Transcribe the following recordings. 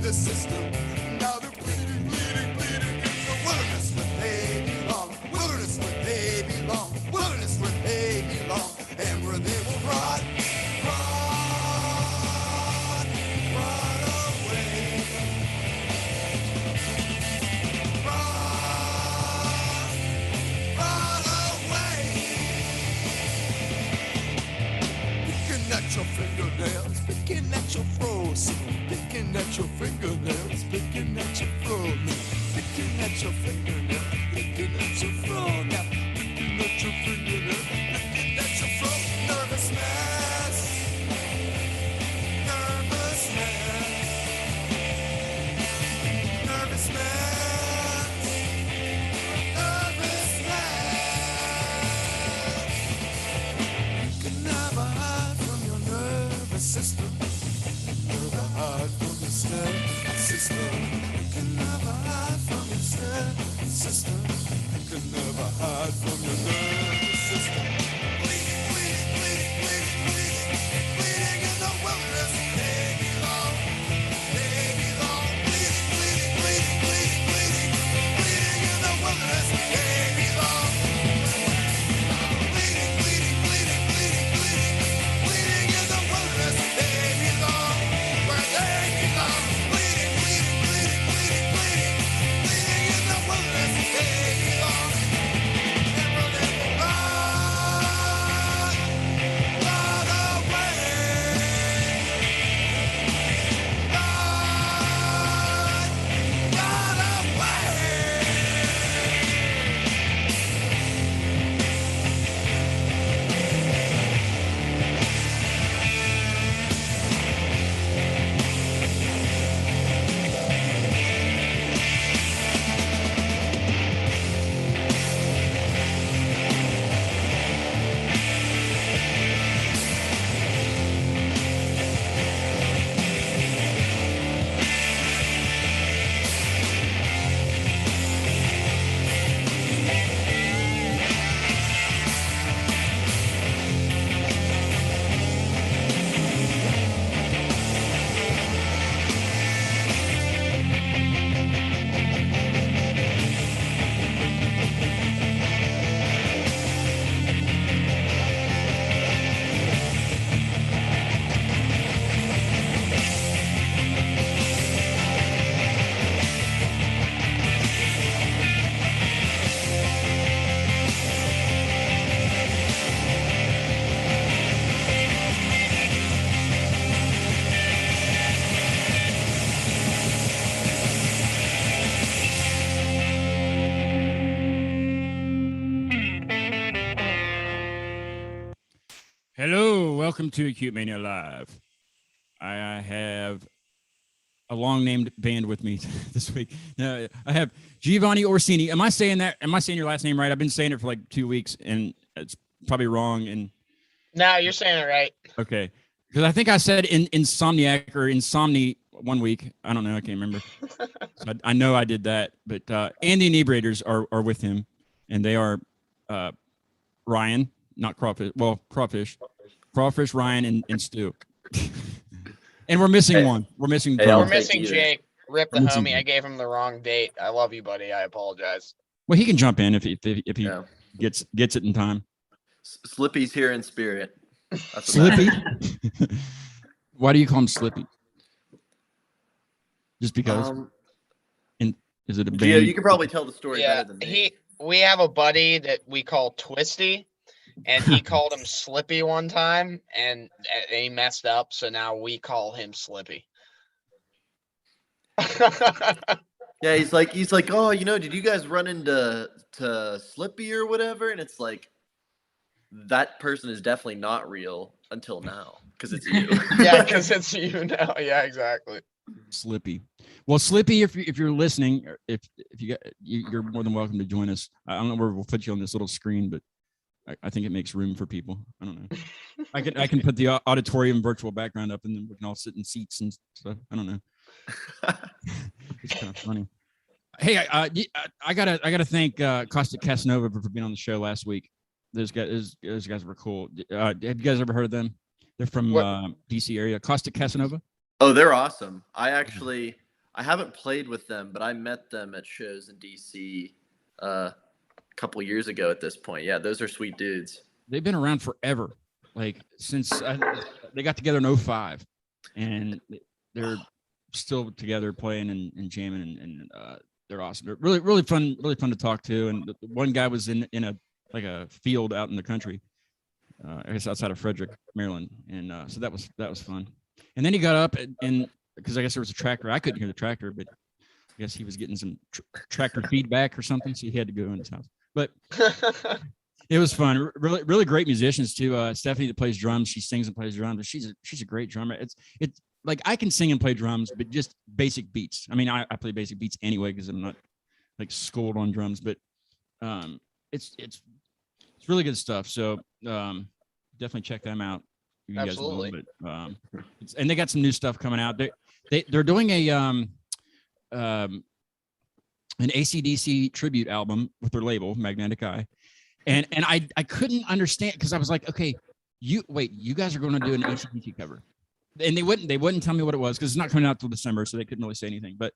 nervous system. Now they're bleeding, bleeding, bleeding in the wilderness where they belong. Wilderness where they belong. Wilderness where they belong. And where they will rot, rot, rot away. Rot, rot away. Picking at your fingernails, picking at your frozen, picking at your fingernails, picking at your frozen, picking at your fingernails, picking at your frozen, picking at your fingernails, picking at your frozen. Nervous mess, nervous mess, nervous mess, nervous mess. You can never hide from your nervous system. Never hide from your nervous system. You can never hide from your nervous system. You can never hide from your nervous system. Bleeding, bleeding, bleeding, bleeding, bleeding, bleeding in the wilderness. They belong, they belong. Bleeding, bleeding, bleeding, bleeding, bleeding, bleeding in the wilderness. They belong. Bleeding, bleeding, bleeding, bleeding, bleeding, bleeding in the wilderness. They belong where they belong. Bleeding, bleeding, bleeding, bleeding, bleeding, bleeding in the wilderness. They belong. And where they will rot, rot away. Rot, rot away. Hello, welcome to Acute Mania Live. I have a long-named band with me this week. I have Giovanni Orsini. Am I saying that? Am I saying your last name right? I've been saying it for like 2 weeks, and it's probably wrong. And No, you're saying it right. okay, because I think I said insomniac or insomni 1 week. I don't know. I can't remember. So I know I did that. But and the Inebriators are with him, and they are Ryan, not crawfish. Well, crawfish, Ryan, and Stu. And we're missing one. We're missing. We're missing Jake. Rip the homie. I gave him the wrong date. I love you, buddy. I apologize. Well, he can jump in if he gets it in time. Slippy's here in spirit. That's Slippy? Why do you call him Slippy? Just because? And is it a band? Yeah, you can probably tell the story better than me. We have a buddy that we call Twisty, and he called him Slippy one time, and he messed up, so now we call him Slippy. Yeah, he's like, oh, did you guys run into Slippy or whatever? And it's like, that person is definitely not real until now, because it's you. Yeah, because it's you now. Yeah, exactly. Slippy. Well, Slippy, if you're listening, if you're more than welcome to join us. I don't know where we'll put you on this little screen, but I think it makes room for people. I don't know. I can put the auditorium virtual background up, and then we can all sit in seats and stuff. I don't know. It's kind of funny. Hey, I gotta thank Costa Casanova for being on the show last week. Those guys were cool. Have you guys ever heard of them? They're from DC area. Costa Casanova. Oh, they're awesome. I I haven't played with them, but I met them at shows in DC a couple years ago. At this point, yeah, those are sweet dudes. They've been around forever, like since they got together in 05, and they're still together playing and jamming, and they're awesome. They're really fun to talk to. And the one guy was in a field out in the country, I guess outside of Frederick, Maryland, and so that was fun. And then he got up and because I guess there was a tractor, I couldn't hear the tractor, but I guess he was getting some tractor feedback or something, so he had to go in his house. But it was fun. Really great musicians too. Stephanie that plays drums, she sings and plays drums. She's a great drummer. It's like I can sing and play drums, but just basic beats. I mean, I play basic beats anyway because I'm not like schooled on drums, but it's really good stuff. So definitely check them out. You guys Absolutely. will, but and they got some new stuff coming out. They're doing an AC/DC tribute album with their label Magnetic Eye, and I couldn't understand because I was like, okay, you guys are going to do an AC/DC cover, and they wouldn't tell me what it was because it's not coming out till December, so they couldn't really say anything. But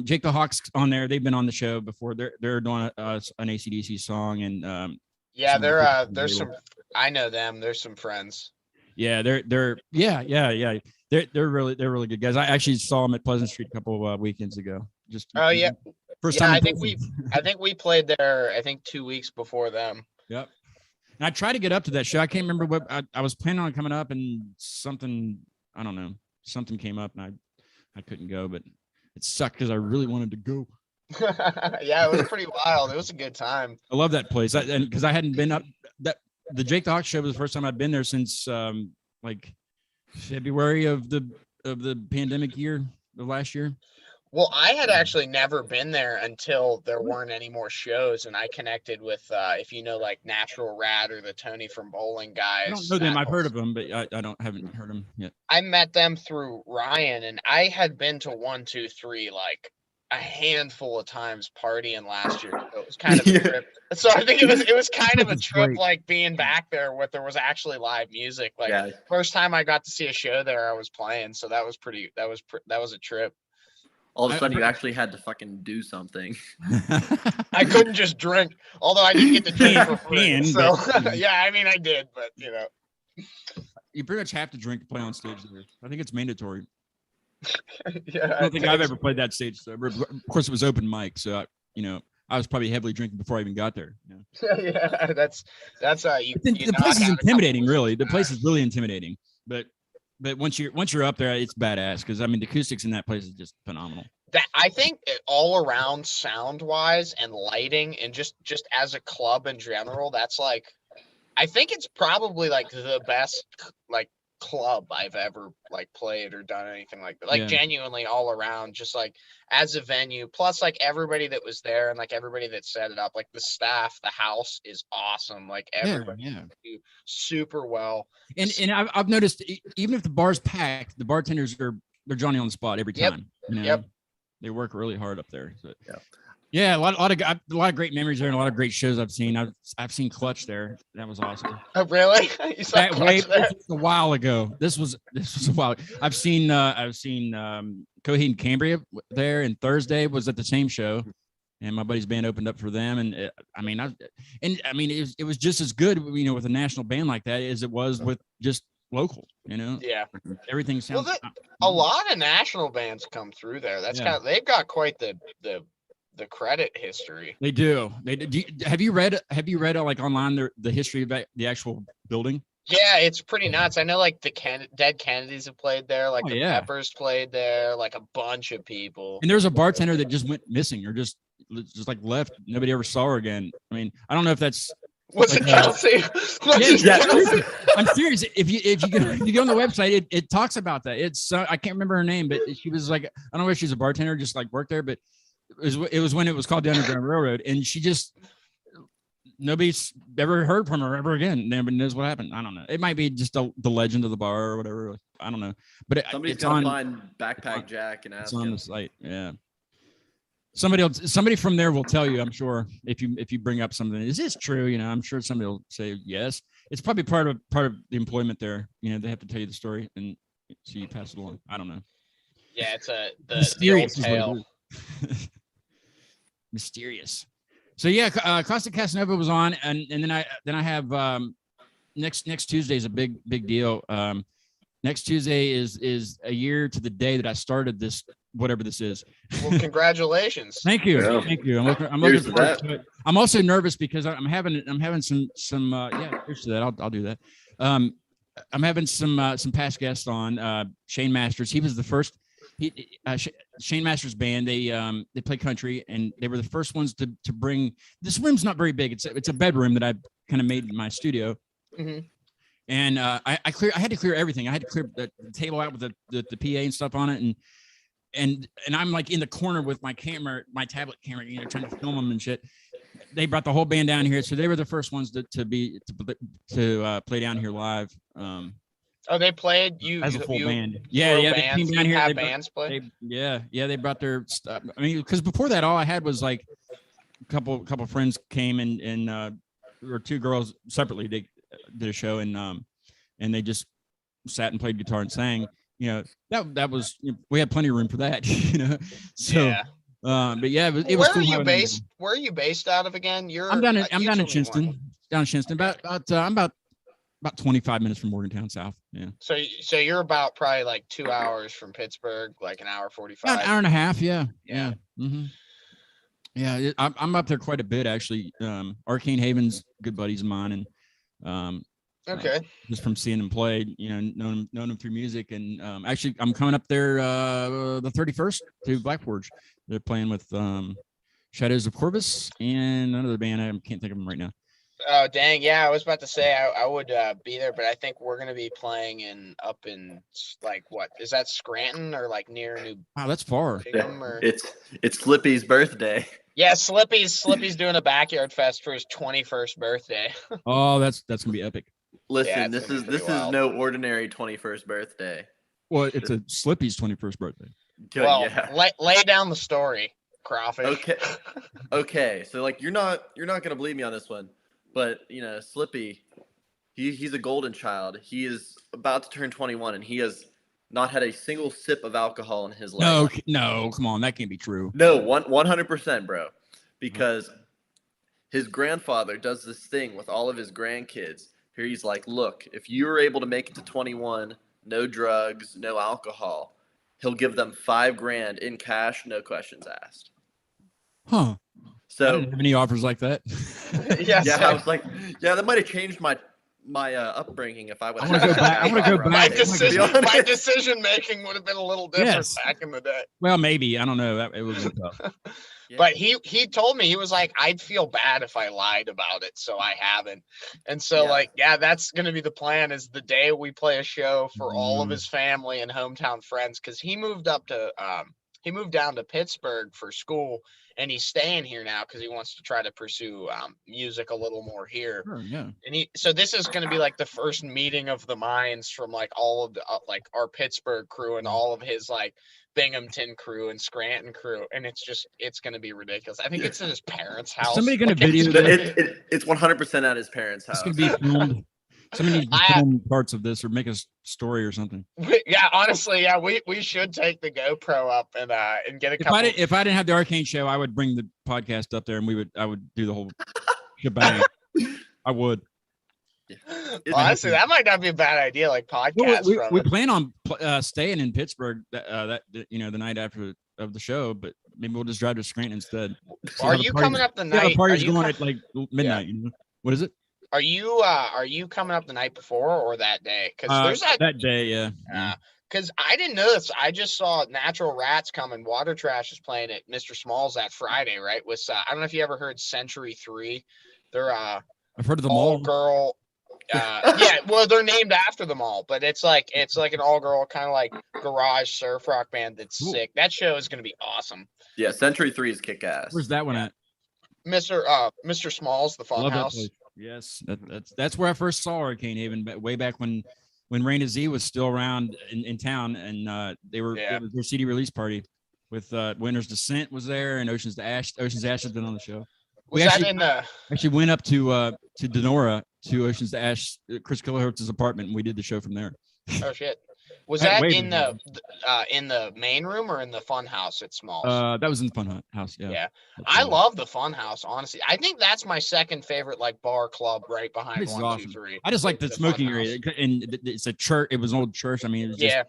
Jake the Hawk's on there. They've been on the show before. They're doing an AC/DC song, and Yeah, there's some. I know them. There's some friends. yeah, they're really good guys. I actually saw them at Pleasant Street a couple of weekends ago. Just Oh yeah, first yeah. time. I think we played there. I think 2 weeks before them. Yep. And I tried to get up to that show. I can't remember what I was planning on coming up, and something came up, and I couldn't go, but it sucked because I really wanted to go. Yeah, it was pretty wild. It was a good time. I love that place, and because I hadn't been up the Jake the Hawk show was the first time I'd been there since like February of the pandemic year of last year. Well, I had actually never been there until there weren't any more shows, and I connected with if you know like Natural Rat or the Tony from Bowling guys. I don't know them. I've heard of them, but I haven't heard them yet. I met them through Ryan, and I had been to 1, 2, 3 like a handful of times partying last year. So it was kind of a trip. So I think it was kind of a trip, Great. like being back there with there was actually live music. Like first time I got to see a show there, I was playing. So that was a trip. All of a sudden, you actually had to fucking do something. I couldn't just drink, although I did get to drink for free. So but- yeah, I mean I did, but you know. You pretty much have to drink to play on stage there. I think it's mandatory. Yeah, I don't think I've ever played that stage. So, of course, it was open mic, so I was probably heavily drinking before I even got there. Yeah, that's you. The place is intimidating, really. The place is really intimidating, but once you're up there, it's badass because I mean the acoustics in that place is just phenomenal. That I think all around sound wise and lighting and just as a club in general, that's like I think it's probably like the best like club I've ever like played or done anything like that. Like genuinely all around, just like as a venue, plus like everybody that was there and like everybody that set it up, like the staff, the house is awesome. Like everybody do super well. And I've noticed even if the bar's packed, the bartenders they're Johnny on the spot every time. Yep. They work really hard up there. So, yeah, a lot of great memories there and a lot of great shows I've seen. I've seen Clutch there. That was awesome. Oh, really? You saw Clutch there? This was a while ago. This was a while. I've seen Coheed and Cambria there, and Thursday was at the same show, and my buddy's band opened up for them. And it was just as good, with a national band like that as it was with just local. Yeah. Everything sounds. Well, a lot of national bands come through there. That's they've got quite the credit history. They do. Have you read like online the history of the actual building? Yeah, it's pretty nuts. I know like the Dead Kennedys have played there, like the Peppers played there, like a bunch of people. And there's a bartender that just went missing or just like left. Nobody ever saw her again. I mean, I don't know if that's was it Kelsey? Seriously. I'm serious. If you go on the website, it talks about that. It's I can't remember her name, but she was like, I don't know if she's a bartender, just like worked there, but it was when it was called the Underground Railroad, and she just nobody's ever heard from her ever again. Nobody knows what happened. I don't know. It might be just the legend of the bar or whatever. I don't know. But somebody's gonna find Backpack Jack and ask it's on him. the site. Yeah. Somebody from there will tell you, I'm sure, if you bring up something. Is this true? I'm sure somebody will say yes. It's probably part of the employment there. They have to tell you the story, and so you pass it along. I don't know. Yeah, it's the old Mysterious is what tale. it is. Mysterious. So yeah, Costa Casanova was on, and then I have next Tuesday is a big deal. Next Tuesday is a year to the day that I started this, whatever this is. Well, congratulations. Thank you. Yeah. Thank you. I'm looking Here's to forward that. to it. I'm also nervous because I'm having some yeah, here's to that. I'll do that. I'm having some past guests on, Shane Masters. He was the first, Shane Masters band. They play country, and they were the first ones to bring, this room's not very big. It's a bedroom that I kind of made in my studio. Mhm. And I had to clear everything. I had to clear the table out with the PA and stuff on it, and I'm like in the corner with my camera, my tablet camera, trying to film them and shit. They brought the whole band down here, so they were the first ones to play down here live. Oh, they played you As a full band. Yeah, They bands, came down here. have bands play. They brought their stuff. I mean, because before that, all I had was like a couple friends came and or two girls separately. They did a show and they just sat and played guitar and sang. That was, we had plenty of room for that. So. Yeah. But yeah, it was Where cool. are you based? Where are you based out of again? I'm down in you told me Chinston. one. Down in Chinston. I'm about 25 minutes from Morgantown South. Yeah. So you're about probably like 2 hours from Pittsburgh, like an hour 45. About an hour and a half. Yeah. Yeah. Mm-hmm. Yeah. I'm up there quite a bit actually. Arcane Haven's good buddies of mine, and Okay. just from seeing them play, knowing them through music, and actually I'm coming up there the 31st to Black Forge. They're playing with Shadows of Corvus and another band. I can't think of them right now. Oh dang, yeah, I was about to say I would be there, but I think we're gonna be playing up in like, what is that, Scranton or like near New Wow, that's far. Bingham or... It's Slippy's birthday. Yeah, Slippy's doing a backyard fest for his 21st birthday. Oh, that's gonna be epic. Listen, Yeah, this it's gonna is be pretty wild. no ordinary 21st birthday. Well, it's a Slippy's 21st birthday. Well, Yeah. lay down the story, Crawfish. Okay. So like you're not gonna believe me on this one, but Slippy, he's a golden child. He is about to turn 21, and he has not had a single sip of alcohol in his life. No, come on, that can't be true. No, 100%, bro. Because his grandfather does this thing with all of his grandkids. Here he's like, look, if you were able to make it to 21, no drugs, no alcohol, he'll give them $5,000 in cash, no questions asked. Huh. So I didn't have any offers like that. Yes. yeah, I was like, yeah, that might have changed my upbringing if I would. I wanna go back. I wanna go My back. my decision making would have been a little different Yes. back in the day. Well, maybe, I don't know. It was tough. Yeah. But he told me, he was like, I'd feel bad if I lied about it, so I haven't. And so that's gonna be the plan, is the day we play a show for all of his family and hometown friends, because he moved down to Pittsburgh for school, and he's staying here now because he wants to try to pursue music a little more here. Sure, yeah. And so this is going to be like the first meeting of the minds from like all of the like our Pittsburgh crew and all of his like Binghamton crew and Scranton crew, and it's going to be ridiculous. I think it's at his parents' house. Somebody gonna Like, video It's 100% at his parents' house. It's gonna be filmed. Somebody needs to film parts of this or make a story or something. Yeah, honestly, yeah, we should take the GoPro up and get a couple. If I didn't have the Arcane show, I would bring the podcast up there and I would do the whole shebang. I would. Honestly, that might not be a bad idea. Like podcast. We plan on staying in Pittsburgh the night after of the show, but maybe we'll just drive to Scranton instead. Are you coming up the night? The party's going at like midnight. Yeah. What is it? Are you coming up the night before or that day? Because there's that day, yeah. Because I didn't know this. I just saw Natural Rats coming. Water Trash is playing at Mr. Small's that Friday, right? With I don't know if you ever heard Century 3. They're I've heard of them all all. girl. Yeah, well, they're named after them all, but it's like an all girl kind of like garage surf rock band that's sick. That show is gonna be awesome. Yeah, Century 3 is kick ass. Where's that one at? Mr. Small's, the Fun House. Yes, that's where I first saw Arcane Haven, but way back when Rain Z was still around in town, and it was their CD release party with Winter's Descent was there, and Ocean's Ash has been on the show. Was that in the? Actually went up to Denora to Ocean's Ash, Chris Killerhurst's apartment, and we did the show from there. Oh shit! Was Hey, that wait a in the main room or in the fun house at Smalls? That was in the fun house. Yeah. Yeah. I love the fun house, honestly. I think that's my second favorite like bar club right behind This is 1, 2, awesome. 3. I just like the The smoking fun area, and it's a church. It was an old church. I mean, it was just, Yeah.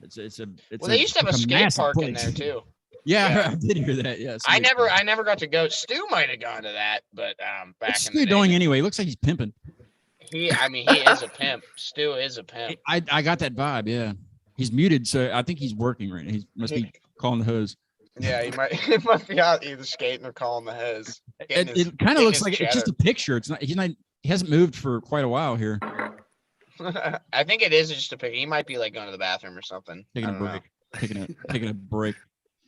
it's Well, they used to have a it's skate massive park in place. there too. Yeah, Yeah. I did hear that. Yeah, I never got to go. Stu might have gone to that, but back What's in the Stu day. doing anyway? He looks like he's pimping. He is a pimp. Stu is a pimp. I got that vibe. Yeah, he's muted, so I think he's working right now. He must be calling the hose. Yeah, he might be out either skating or calling the hose. It kind of looks like it's just a picture. It's not. He hasn't moved for quite a while here. I think it is just a picture. He might be like going to the bathroom or something. Taking a break. Taking a break.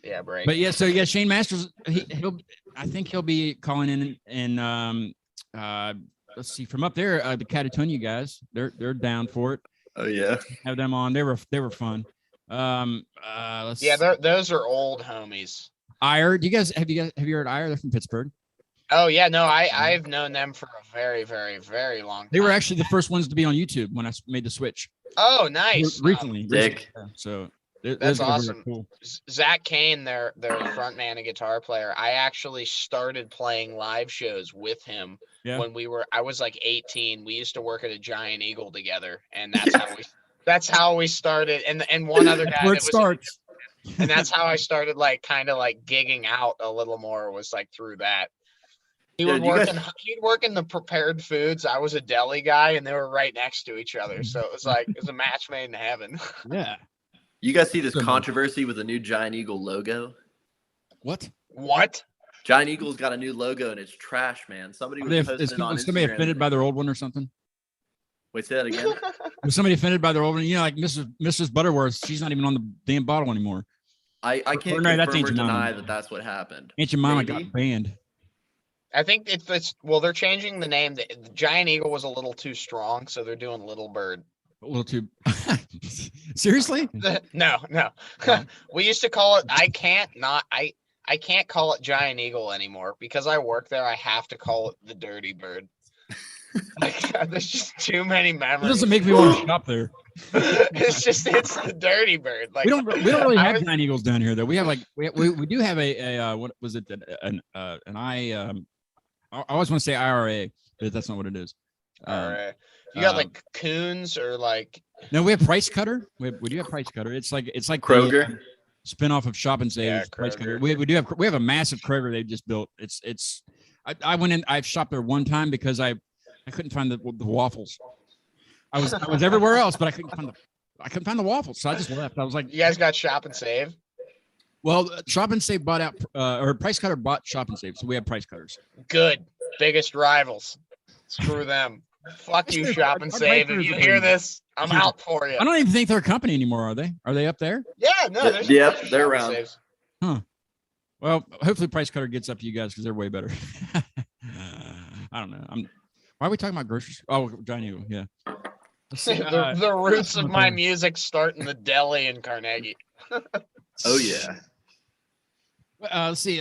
Yeah, break. But yeah, so yeah, Shane Masters. I think he'll be calling in and let's see, from up there, the Catatonia guys. They're down for it. Oh yeah. Have them on. They were fun. Let's see. Those are old homies. Ire. Have you heard Ire? They're from Pittsburgh. Oh yeah, no, I've known them for a very, very, very long time. They were actually the first ones to be on YouTube when I made the switch. Oh, nice. Recently. Dick. So that's awesome. Cool. Zach Kane, their frontman and guitar player. I actually started playing live shows with him when I was like 18. We used to work at a Giant Eagle together, and that's how we started. And one other guy where it starts. And that's how I started like kind of like gigging out a little more, was like through that. He'd work in the prepared foods. I was a deli guy, and they were right next to each other. So it was a match made in heaven. Yeah. You guys see this controversy with the new Giant Eagle logo? What? Giant Eagle's got a new logo and it's trash, man. Somebody was posting it on Instagram. Somebody offended by their old one or something? Wait, say that again? Was somebody offended by their old one? You know, like Mrs. Butterworth, she's not even on the damn bottle anymore. I can't confirm or deny that that's what happened. Aunt Jemima got banned. I think they're changing the name. The Giant Eagle was a little too strong, so they're doing Little Bird. A little too. Seriously? No. We used to call it. I can't call it Giant Eagle anymore because I work there. I have to call it the Dirty Bird. There's just too many memories. It doesn't make me want to shop there. It's the Dirty Bird. Like we don't really have Giant Eagles down here though. We have like we do have a what was it I always want to say IRA, but that's not what it is. IRA. You got like Coons or like. No, we have Price Cutter. We do have Price Cutter. It's like Kroger. Spinoff of Shop and Save. Yeah, Price Cutter. We have a massive Kroger they just built. I went in. I've shopped there one time because I couldn't find the waffles. I was everywhere else, but I couldn't find the waffles, so I just left. I was like, you guys got Shop and Save? Well, Shop and Save bought out, or Price Cutter bought Shop and Save, so we have Price Cutters. Good, biggest rivals. Screw them. Fuck you, Shop and Save. If you hear this, I'm out for you. I don't even think they're a company anymore, are they? Are they up there? Yeah, no. Yep, they're around. Saves. Huh. Well, hopefully Price Cutter gets up to you guys because they're way better. I don't know. Why are we talking about groceries? Oh, Giant Eagle, yeah. The roots of my music start in the deli in Carnegie. Oh yeah. Let's see.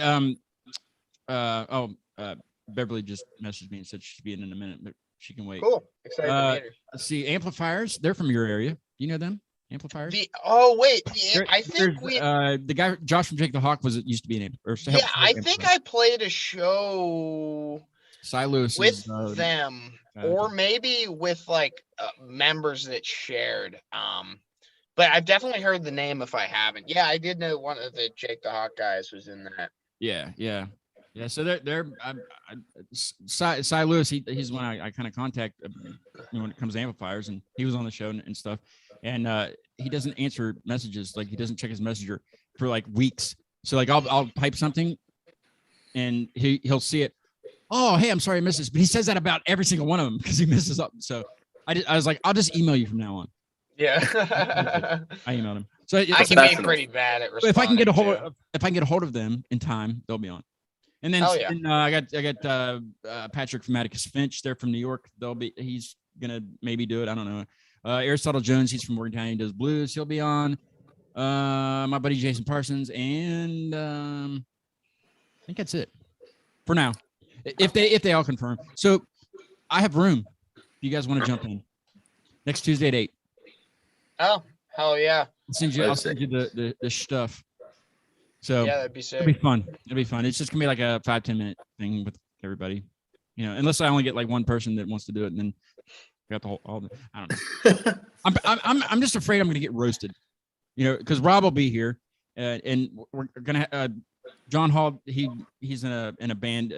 Beverly just messaged me and said she's being in a minute, but she can wait. Cool. Excited to meet her. Let's see. Amplifiers. They're from your area. Do you know them? Amplifiers. I think the guy Josh from Jake the Hawk used to be an amplifier. Yeah, I think I played a show Silos with them, or maybe with like members that shared. But I've definitely heard the name if I haven't. Yeah, I did know one of the Jake the Hawk guys was in that. Yeah. So they're Cy Lewis. He's one I kind of contact when it comes to amplifiers, and he was on the show and stuff. And he doesn't answer messages, like he doesn't check his messenger for like weeks. So like I'll type something, and he'll see it. Oh, hey, I'm sorry I missed this, but he says that about every single one of them because he misses up. So I was like, I'll just email you from now on. Yeah. I emailed him. So I can be pretty bad at responding. If I can get a hold of them in time, they'll be on. And then I got Patrick from Atticus Finch. They're from New York. He's gonna maybe do it. I don't know. Aristotle Jones. He's from Morgantown. He does blues. He'll be on. My buddy Jason Parsons, and I think that's it for now. If they all confirm. So I have room. If you guys want to jump in next Tuesday at 8. Oh, Hell yeah. I'll send you the stuff. So Yeah, that'd be sick. it'll be fun. It'll be fun. It's just gonna be like a 5-10 minute thing with everybody. You know, unless I only get like one person that wants to do it, and then got the whole. I don't know. I'm just afraid I'm gonna get roasted. You know, because Rob will be here, and we're gonna. John Hall, he's in a band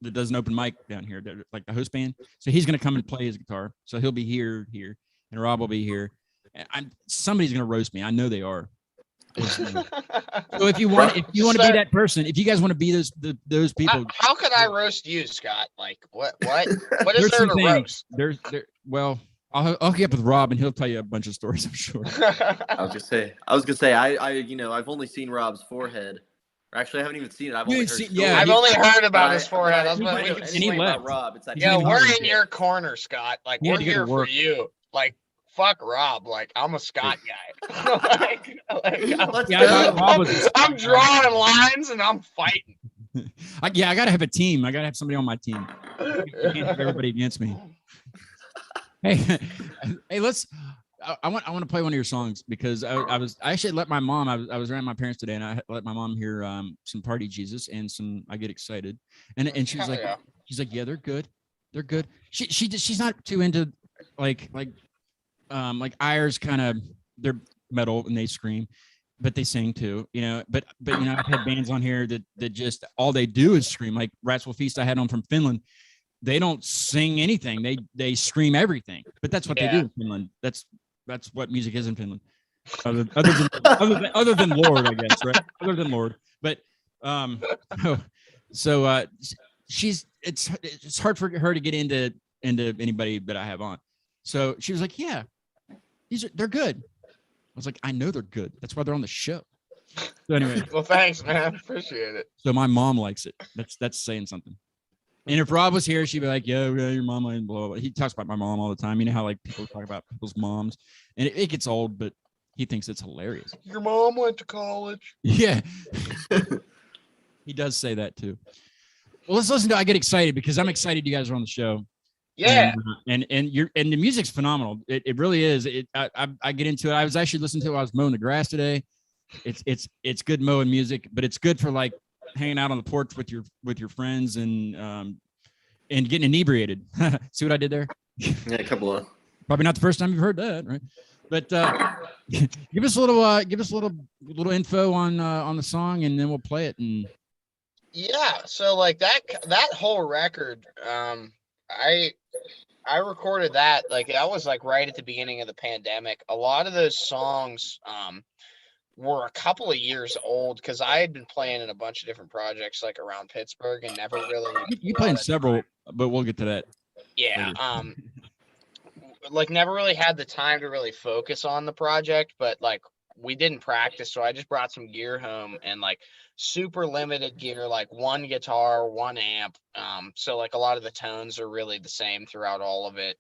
that does an open mic down here, like the host band. So he's gonna come and play his guitar. So he'll be here, and Rob will be here. Somebody's gonna roast me. I know they are. So if you want to be that person, if you guys want to be those people, how can I roast you, Scott? Like what is there to roast? Well, I'll hook you up with Rob and he'll tell you a bunch of stories, I'm sure. I was gonna say I've only seen Rob's forehead. Or actually, I haven't even seen it. I've only heard about his forehead. About Rob. It's that we're in your corner, Scott. Like we're here for you. Like fuck Rob. Like I'm a Scott guy. I'm drawing lines and I'm fighting. I gotta have a team. I gotta have somebody on my team. I can't have everybody against me. Hey, let's. I want to play one of your songs because I actually let my mom. I was around my parents today and I let my mom hear some Party Jesus and some I Get Excited, and she's like, yeah, they're good. She's not too into like Ayers kind of, they're metal and they scream, but they sing too, you know. But you know, I've had bands on here that just all they do is scream. Like Rats Will Feast, I had on from Finland. They don't sing anything. They scream everything. But that's what they do in Finland. That's what music is in Finland. Other than Lord, I guess, right? Other than Lord. But so it's hard for her to get into anybody that I have on. So she was like, yeah, they're good. I was like, I know they're good. That's why they're on the show. So anyway. Well, thanks, man. Appreciate it. So my mom likes it. That's saying something. And if Rob was here, she'd be like, yeah, your mom and blah, blah. He talks about my mom all the time. You know how like people talk about people's moms, and it gets old, but he thinks it's hilarious. Your mom went to college. Yeah. He does say that too. Well, let's listen to I Get Excited because I'm excited you guys are on the show. Yeah. And the music's phenomenal. It really is. I get into it. I was actually listening to it while I was mowing the grass today. It's good mowing music, but it's good for like hanging out on the porch with your friends and getting inebriated. See what I did there? Yeah, a couple of. Probably not the first time you've heard that, right? But give us a little info on the song, and then we'll play it. And yeah, so like that whole record, I recorded that like that was like right at the beginning of the pandemic. A lot of those songs were a couple of years old because I had been playing in a bunch of different projects like around Pittsburgh and never really. You played in several, but we'll get to that. Yeah, like never really had the time to really focus on the project, but like we didn't practice, so I just brought some gear home and like super limited gear, like one guitar, one amp. So like a lot of the tones are really the same throughout all of it.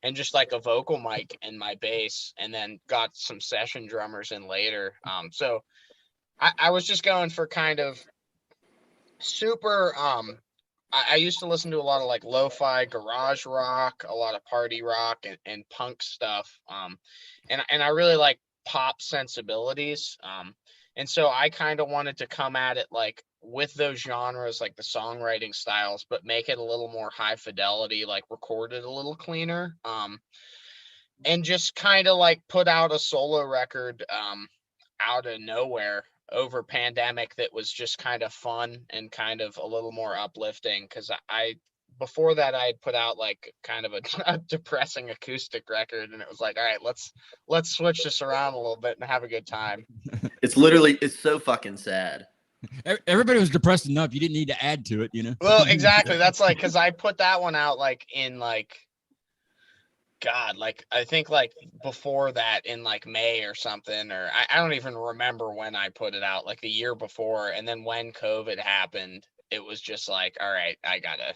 And just like a vocal mic and my bass, and then got some session drummers in later. So I was just going for kind of super, I used to listen to a lot of like lo-fi garage rock, a lot of party rock and punk stuff. And I really like pop sensibilities. And so I kind of wanted to come at it like with those genres, like the songwriting styles, but make it a little more high fidelity, like record it a little cleaner. And just kind of like put out a solo record out of nowhere over pandemic that was just kind of fun and kind of a little more uplifting. Cause before that I had put out like kind of a depressing acoustic record, and it was like, all right, let's switch this around a little bit and have a good time. It's so fucking sad. Everybody was depressed enough. You didn't need to add to it, you know? Well, exactly. That's like, cause I put that one out like in like, God, like I think like before that in like May or something, or I don't even remember when I put it out, like the year before. And then when COVID happened, it was just like, all right, I gotta.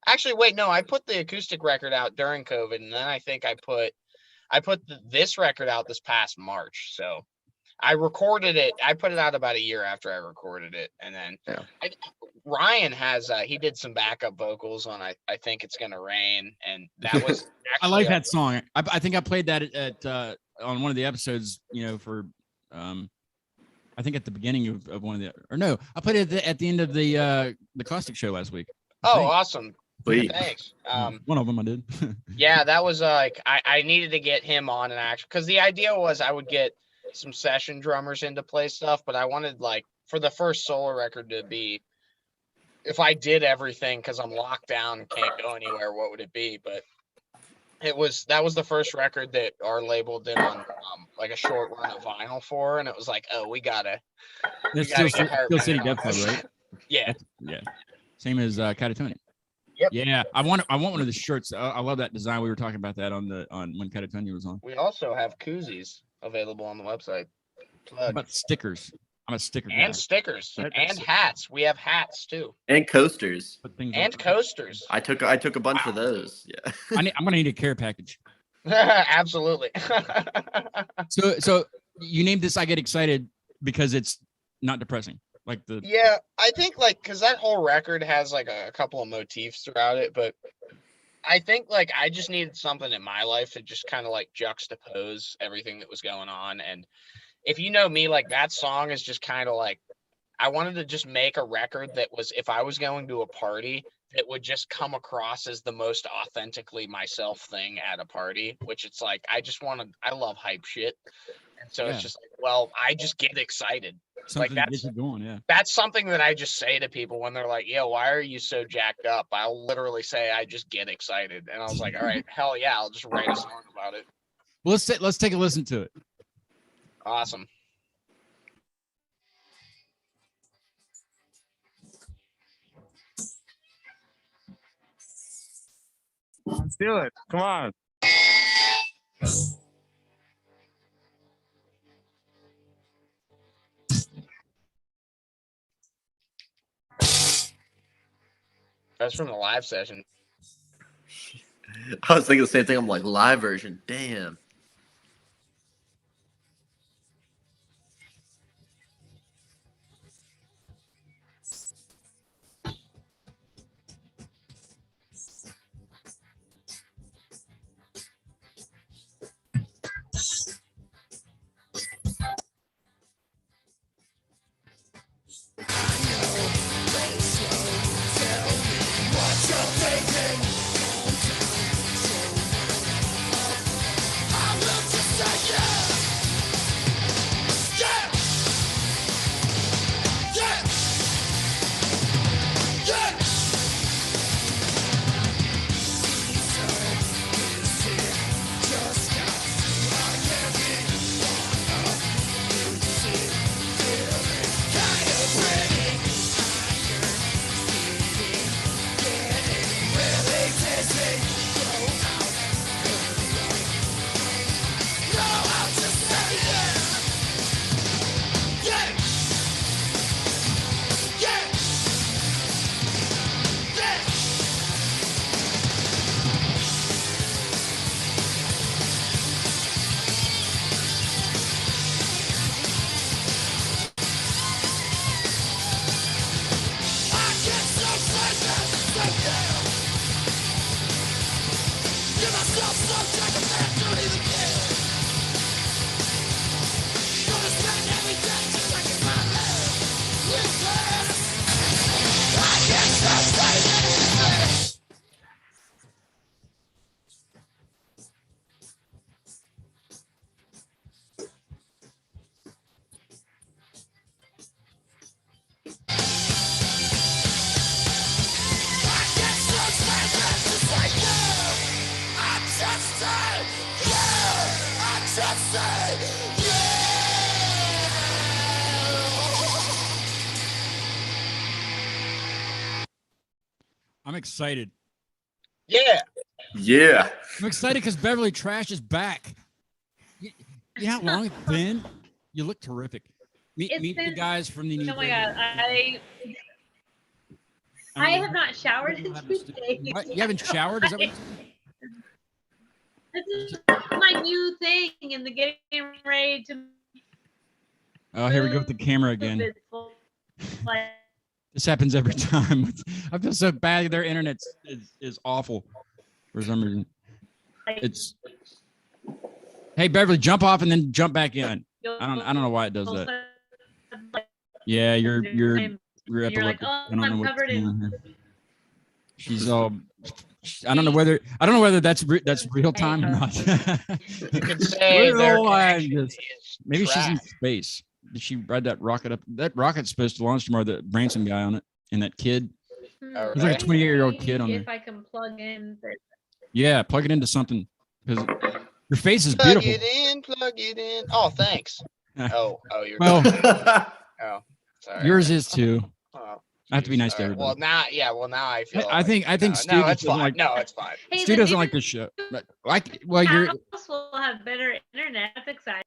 Actually, wait, no, I put the acoustic record out during COVID, and then I think I put this record out this past March. So I recorded it. I put it out about a year after I recorded it, and then Ryan has he did some backup vocals on I Think It's Gonna Rain, and that was I like that song. I think I played that at on one of the episodes, for I think at the beginning of one of the, or no, I played it at the end of the Caustic show last week. Oh, awesome. Sweet. Thanks. One of them I did. Yeah, that was I needed to get him on an action because the idea was I would get some session drummers in to play stuff, but I wanted for the first solo record to be, if I did everything because I'm locked down and can't go anywhere, what would it be? But that was the first record that our label did on a short run of vinyl for, and it was like, oh, we gotta That's get Steel Hartman City in Death on Club, this. right? Yeah. Yeah. Same as Catatonic. Yep. Yeah, I want one of the shirts. I love that design. We were talking about that on when Catatonic was on. We also have koozies available on the website. How about stickers? I'm a sticker guy. And stickers and hats. We have hats too. And coasters. Put things And on. coasters. I took a bunch of those. Yeah. I'm gonna need a care package. Absolutely. So you named this "I Get Excited" because it's not depressing. Yeah, I think because that whole record has a couple of motifs throughout it, but I think I just needed something in my life to just kind of juxtapose everything that was going on. And if you know me, that song is just kind of I wanted to just make a record that was, if I was going to a party, it would just come across as the most authentically myself thing at a party, which it's I love hype shit. And so it's just I just get excited. Something to get you going, yeah. That's something that I just say to people when they're like, "Yo, why are you so jacked up?" I'll literally say, "I just get excited," and I was like, "All right, hell yeah, I'll just write a song about it." Well, let's take a listen to it. Awesome. Let's do it. Come on. That's from the live session. I was thinking the same thing. I'm like, live version. Damn. I'm excited. Yeah. Yeah. I'm excited because Beverly Trash is back. You know how long it's been? You look terrific. Meet the guys from the. Oh my god, I have not showered in 2 days. What? You haven't showered? Is that what This is my new thing in the getting ready to. Oh, here we go with the camera again. Like, This happens every time. I feel so bad. Their internet is awful for some reason. It's. Hey, Beverly, jump off and then jump back in. I don't know why it does that. Yeah, you're You're like, epileptic. oh, I don't know I'm what's covered going in. on here. She's all. I don't know whether that's real time or not. You could say their Little line connection just- is Maybe she's in trash. space. Did she ride that rocket up? That rocket's supposed to launch tomorrow. The Branson guy on it and that kid. Oh, There's like a right. 28-year-old kid on there. If I can plug in. Yeah, plug it into something because your face is Plug beautiful. Plug it in. Oh, thanks. Oh, you're Well, oh, sorry. yours is too. Oh, I have to be nice all to right. everybody. Now I feel. I think Stu no, just it's doesn't fine. like. No, it's fine. Hey, Stu the doesn't new like this show. Well, you're house will have better internet. That's exciting.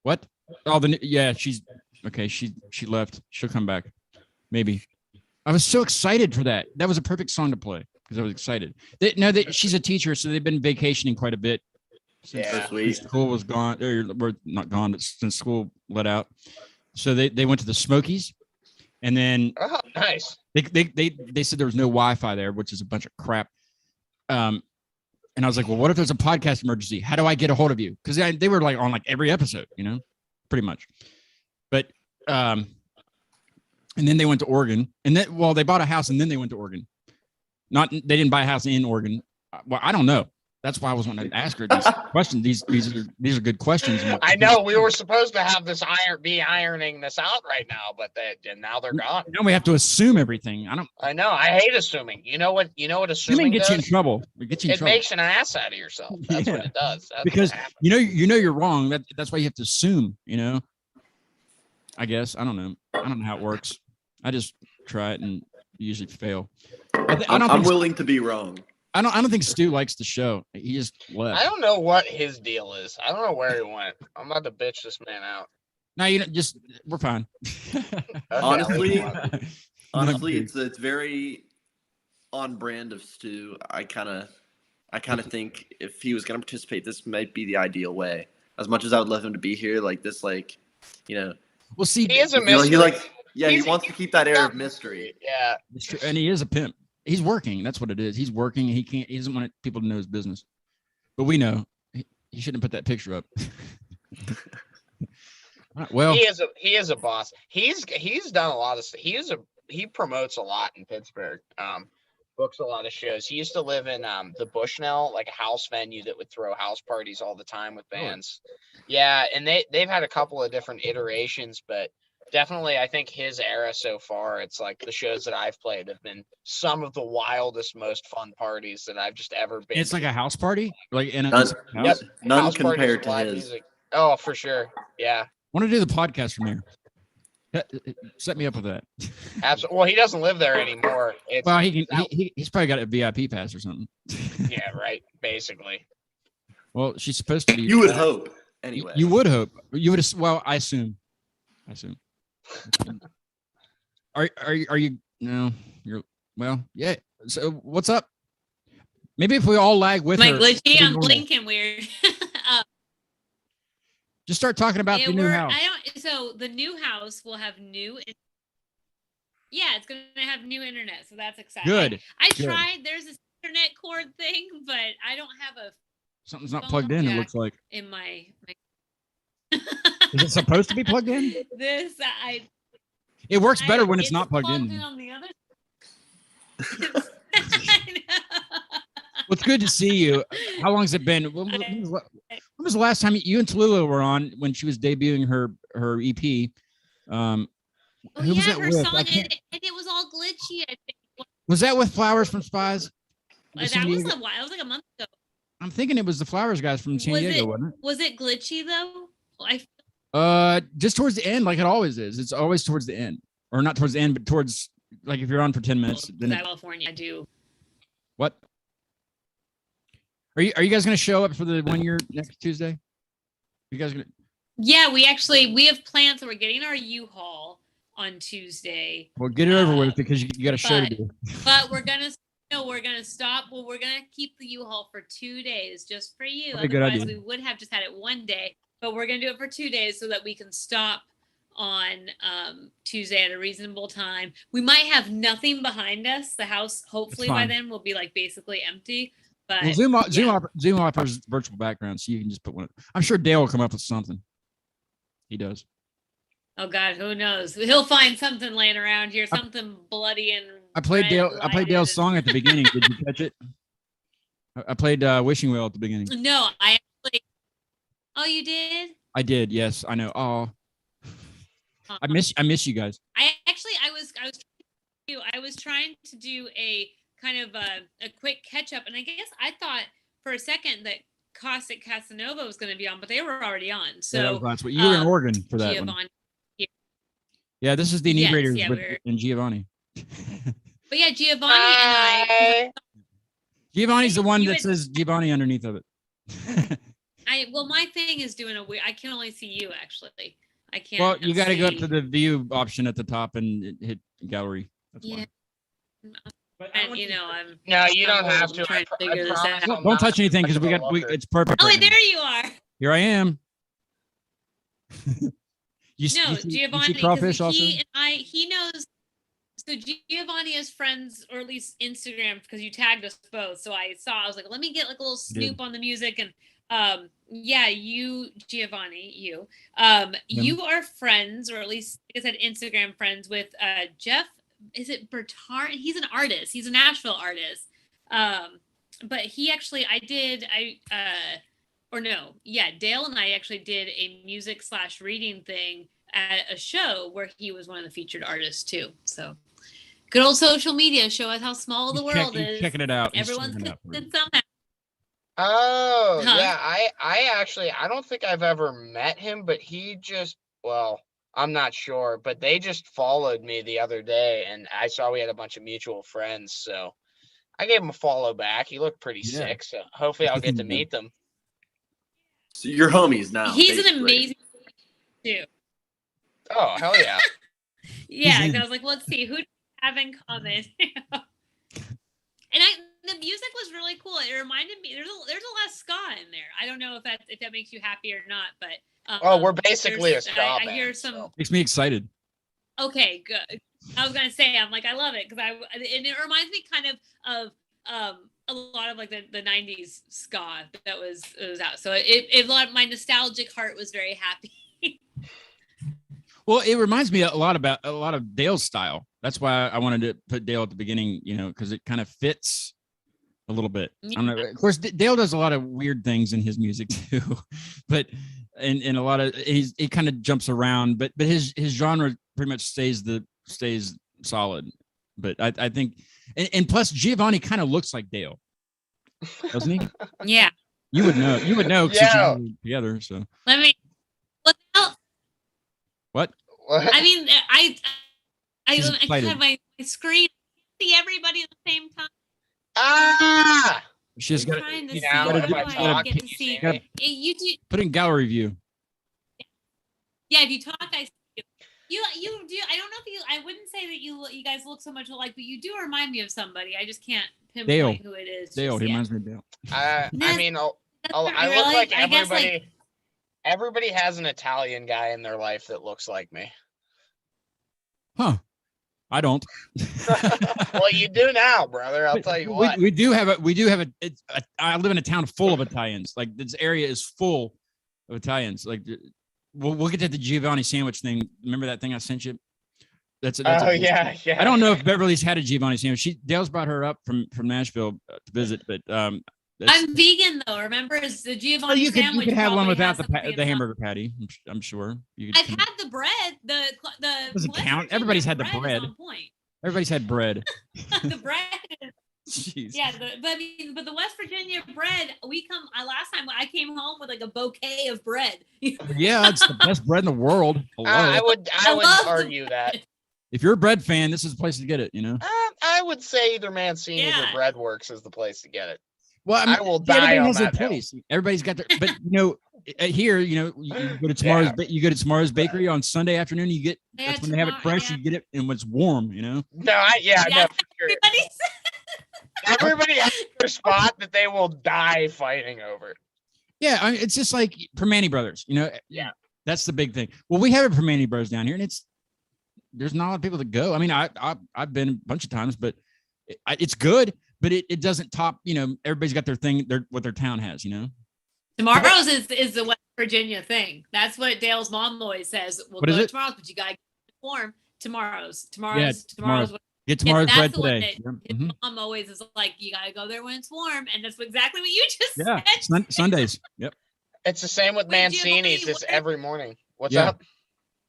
what? Oh, she's okay. She left. She'll come back, maybe. I was so excited for that. That was a perfect song to play because I was excited. She's a teacher, so they've been vacationing quite a bit since Yeah. Sweet. school was gone. Or we're not gone, but since school let out. So they went to the Smokies, and then Oh, nice. they said there was no Wi-Fi there, which is a bunch of crap. And I was like, well, what if there's a podcast emergency? How do I get a hold of you? Because they were like on like every episode, pretty much. But and then they went to Oregon, and then they bought a house, and then they went to Oregon. They didn't buy a house in Oregon. Well, I don't know. That's why I was wanting to ask her these questions. These are good questions. I know we were supposed to have this ironing this out right now, but now they're gone. Now we have to assume everything. I know. I hate assuming. You know what assuming gets you in does? trouble. It gets you in It trouble makes an ass out of yourself. That's what Yeah. it does. That's because what happens. you know you're wrong. That's why you have to assume. I guess I don't know. I don't know how it works. I just try it and usually fail. I'm willing to be wrong. I don't think Stu likes the show. He just left. I don't know what his deal is. I don't know where he went. I'm about to bitch this man out. No, we're fine. Honestly, No, Honestly, I'm it's very on brand of Stu. I kind of think if he was going to participate, this might be the ideal way. As much as I would love him to be here, Well, see, He is a he mystery. he wants to keep that air of mystery. Yeah. and he is a pimp. He's working. That's what it is. He's working. He doesn't want people to know his business. But we know he shouldn't put that picture up. Well, He is a boss. He's done a lot of stuff. He promotes a lot in Pittsburgh. Books a lot of shows. He used to live in the Bushnell, like a house venue that would throw house parties all the time with bands. Yeah, and they've had a couple of different iterations, but definitely I think his era so far, it's like the shows that I've played have been some of the wildest, most fun parties that I've just ever been it's to. like a house party, like in a None, house. none House parties compared with to live his. music. Oh, for sure. Yeah. Want to do the podcast from there? Set me up with that. Absolutely. Well, he doesn't live there anymore. It's, Well, he's probably got a VIP pass or something. yeah, right. Basically. Well, she's supposed to be. You would hope, anyway. You would hope. You would. Well, I assume. Are you? No, you're. Well, yeah. So what's up? Maybe if we all lag with Am I her, glitchy? it'll be I'm normal. blinking weird. Just start talking about Yeah, the new house. So the new house will have new. Yeah, it's gonna have new internet, so that's exciting. Good. I Good. tried. There's this internet cord thing, but I don't have a Something's not phone plugged in. It jack looks like. in my. Is it supposed to be plugged in? This It works better when it's not plugged in in. on the other. Well, it's good to see you. How long has it been? When was the last time you and Tallulah were on when she was debuting her EP? Who was that her with? song, and it was all glitchy. I think. Was that with Flowers from Spies? That was a while. It was like a month ago. I'm thinking it was the Flowers guys from San Diego, wasn't it? Was it glitchy though? Just towards the end, like it always is. It's always towards the end, or not towards the end, but towards like if you're on for 10 minutes. Then California, I do. What? Are you guys going to show up for the 1 year next Tuesday? You guys going to? Yeah, we have plans. So we're getting our U-Haul on Tuesday. Well, get it over with because you got a show to do. But we're gonna stop. Well, we're gonna keep the U-Haul for 2 days just for you. That'd be a good Otherwise, idea. we would have just had it 1 day. But we're gonna do it for 2 days so that we can stop on Tuesday at a reasonable time. We might have nothing behind us. The house, hopefully by fine. then, will be like basically empty. But Well, Zoom offers virtual background, so you can just put one. I'm sure Dale will come up with something. He does. oh God, who knows? He'll find something laying around here, something bloody and. I played red Dale. I played lighted Dale's and- song at the beginning. Did you catch it? I played "Wishing Well" at the beginning. No, I actually. Oh, you did? I did. Yes, I know. Oh, I miss you guys. I was trying to do a kind of a quick catch up, and I guess I thought for a second that Caustic Casanova was going to be on, but they were already on. So Yeah, that was last week. You were in Oregon for that one. Giovanni. Yeah, this is the Yes, Inebriators yeah, and Giovanni. But yeah, Giovanni and Hi. Giovanni's the one You that had- says Giovanni underneath of it. well, my thing is doing a weird. I can only see you actually. I can't. Well, you got to go up see- to the view option at the top and hit gallery. That's Yeah. why. But I And want you know, I'm. No, you don't I'm have old. to. I'm trying to figure this promise out. I'm Don't not touch anything because much of a looker. it's perfect. Oh, right wait, now. there you are. Here I am. You No, see Giovanni, crawfish because also? he knows. So Giovanni has friends, or at least Instagram, because you tagged us both. So I was like, let me get like a little snoop on the music, and yeah, you, Giovanni, you are friends, or at least like I said, Instagram friends with Jeff. Is it Bertar? He's an artist. He's a Nashville artist. But he actually, Dale and I actually did a music / reading thing at a show where he was one of the featured artists too. So good old social media show us how small the world is. Checking it out. He's Everyone's checking it out for connected you. somehow. Oh, Huh? yeah. I don't think I've ever met him, but I'm not sure, but they just followed me the other day and I saw we had a bunch of mutual friends. So I gave him a follow back. He looked pretty Yeah. sick. So hopefully I'll get to meet them. So you're homies now. He's an basically. amazing too. Oh, hell yeah. Yeah, in. 'cause I was like, let's see who do we have in common. And the music was really cool. It reminded me there's a lot of ska in there. I don't know if that makes you happy or not, but We're basically a there's- ska I band. hear some. So. Makes me excited. Okay, good. I was gonna say, I'm like, I love it and it reminds me kind of a lot of like the '90s ska that was out. So my nostalgic heart was very happy. Well, it reminds me a lot of Dale's style. That's why I wanted to put Dale at the beginning, because it kind of fits a little bit. I don't know. Of course, Dale does a lot of weird things in his music too, but and a lot of it kind of jumps around, but his genre pretty much stays solid. But I think, and plus Giovanni kind of looks like Dale, doesn't he? Yeah. You would know. You would know because Yeah. you're together. So Let me look out. what? I mean, I She's kind excited. of my screen see everybody at the same time. Ah! She's got Trying to you see gotta if do- I how you I gotta get to see. gotta- You do. put in gallery view. Yeah, if you talk, I see you. You do. I don't know if you. I wouldn't say that you guys look so much alike, but you do remind me of somebody. I just can't pinpoint Dale. who it is. Dale, just he yet. reminds me of Dale. I That's- mean, I not look really. like I guess, everybody. like- Everybody has an Italian guy in their life that looks like me. Huh? I don't. Well, you do now, brother. I'll tell you what. We do have I live in a town full of Italians. Like this area is full of Italians. Like we'll get to the Giovanni sandwich thing. Remember that thing I sent you? That's Oh yeah. I don't know if Beverly's had a Giovanni sandwich. Dale's brought her up from Nashville to visit, but I'm vegan though. Remember, it's the Giovanni you sandwich. could have one probably without has the something in the it. hamburger patty. I'm sure. You could, I've had the bread. The Doesn't West count. Virginia Everybody's had the is bread. on point. Everybody's had bread. The bread. Jeez. Yeah, but the West Virginia bread. Last time I came home with like a bouquet of bread. Yeah, it's the best bread in the world. Hello. I would I love the argue that. If you're a bread fan, this is the place to get it. I would say either Mancini's Yeah. or Breadworks is the place to get it. Well, I will everybody die on has their that hill. place. Everybody's got their, but here, you go to tomorrow's. You go to tomorrow's bakery on Sunday afternoon. You get Yeah, that's when they have it tomorrow, fresh. yeah. You get it, and when it's warm. No, no, for Yeah, sure. everybody's. Everybody has their spot that they will die fighting over. Yeah, it's just like Permane Brothers. Yeah. That's the big thing. Well, we have a Permane Brothers down here, and there's not a lot of people that go. I mean, I've been a bunch of times, but it's good. but it doesn't top. Everybody's got their thing. What their town has. Tomorrow's is the West Virginia thing. That's what Dale's mom always says. We'll What go is to it? tomorrow's, but you gotta get warm. Tomorrow's. tomorrow. What- Get tomorrow's that's bread the one today. that his mom always is like, you gotta go there when it's warm, and that's exactly what you just Yeah, said. Sundays. Yep. It's the same with Wait, Giovanni, Mancini's. It's every morning. What's Yeah. up?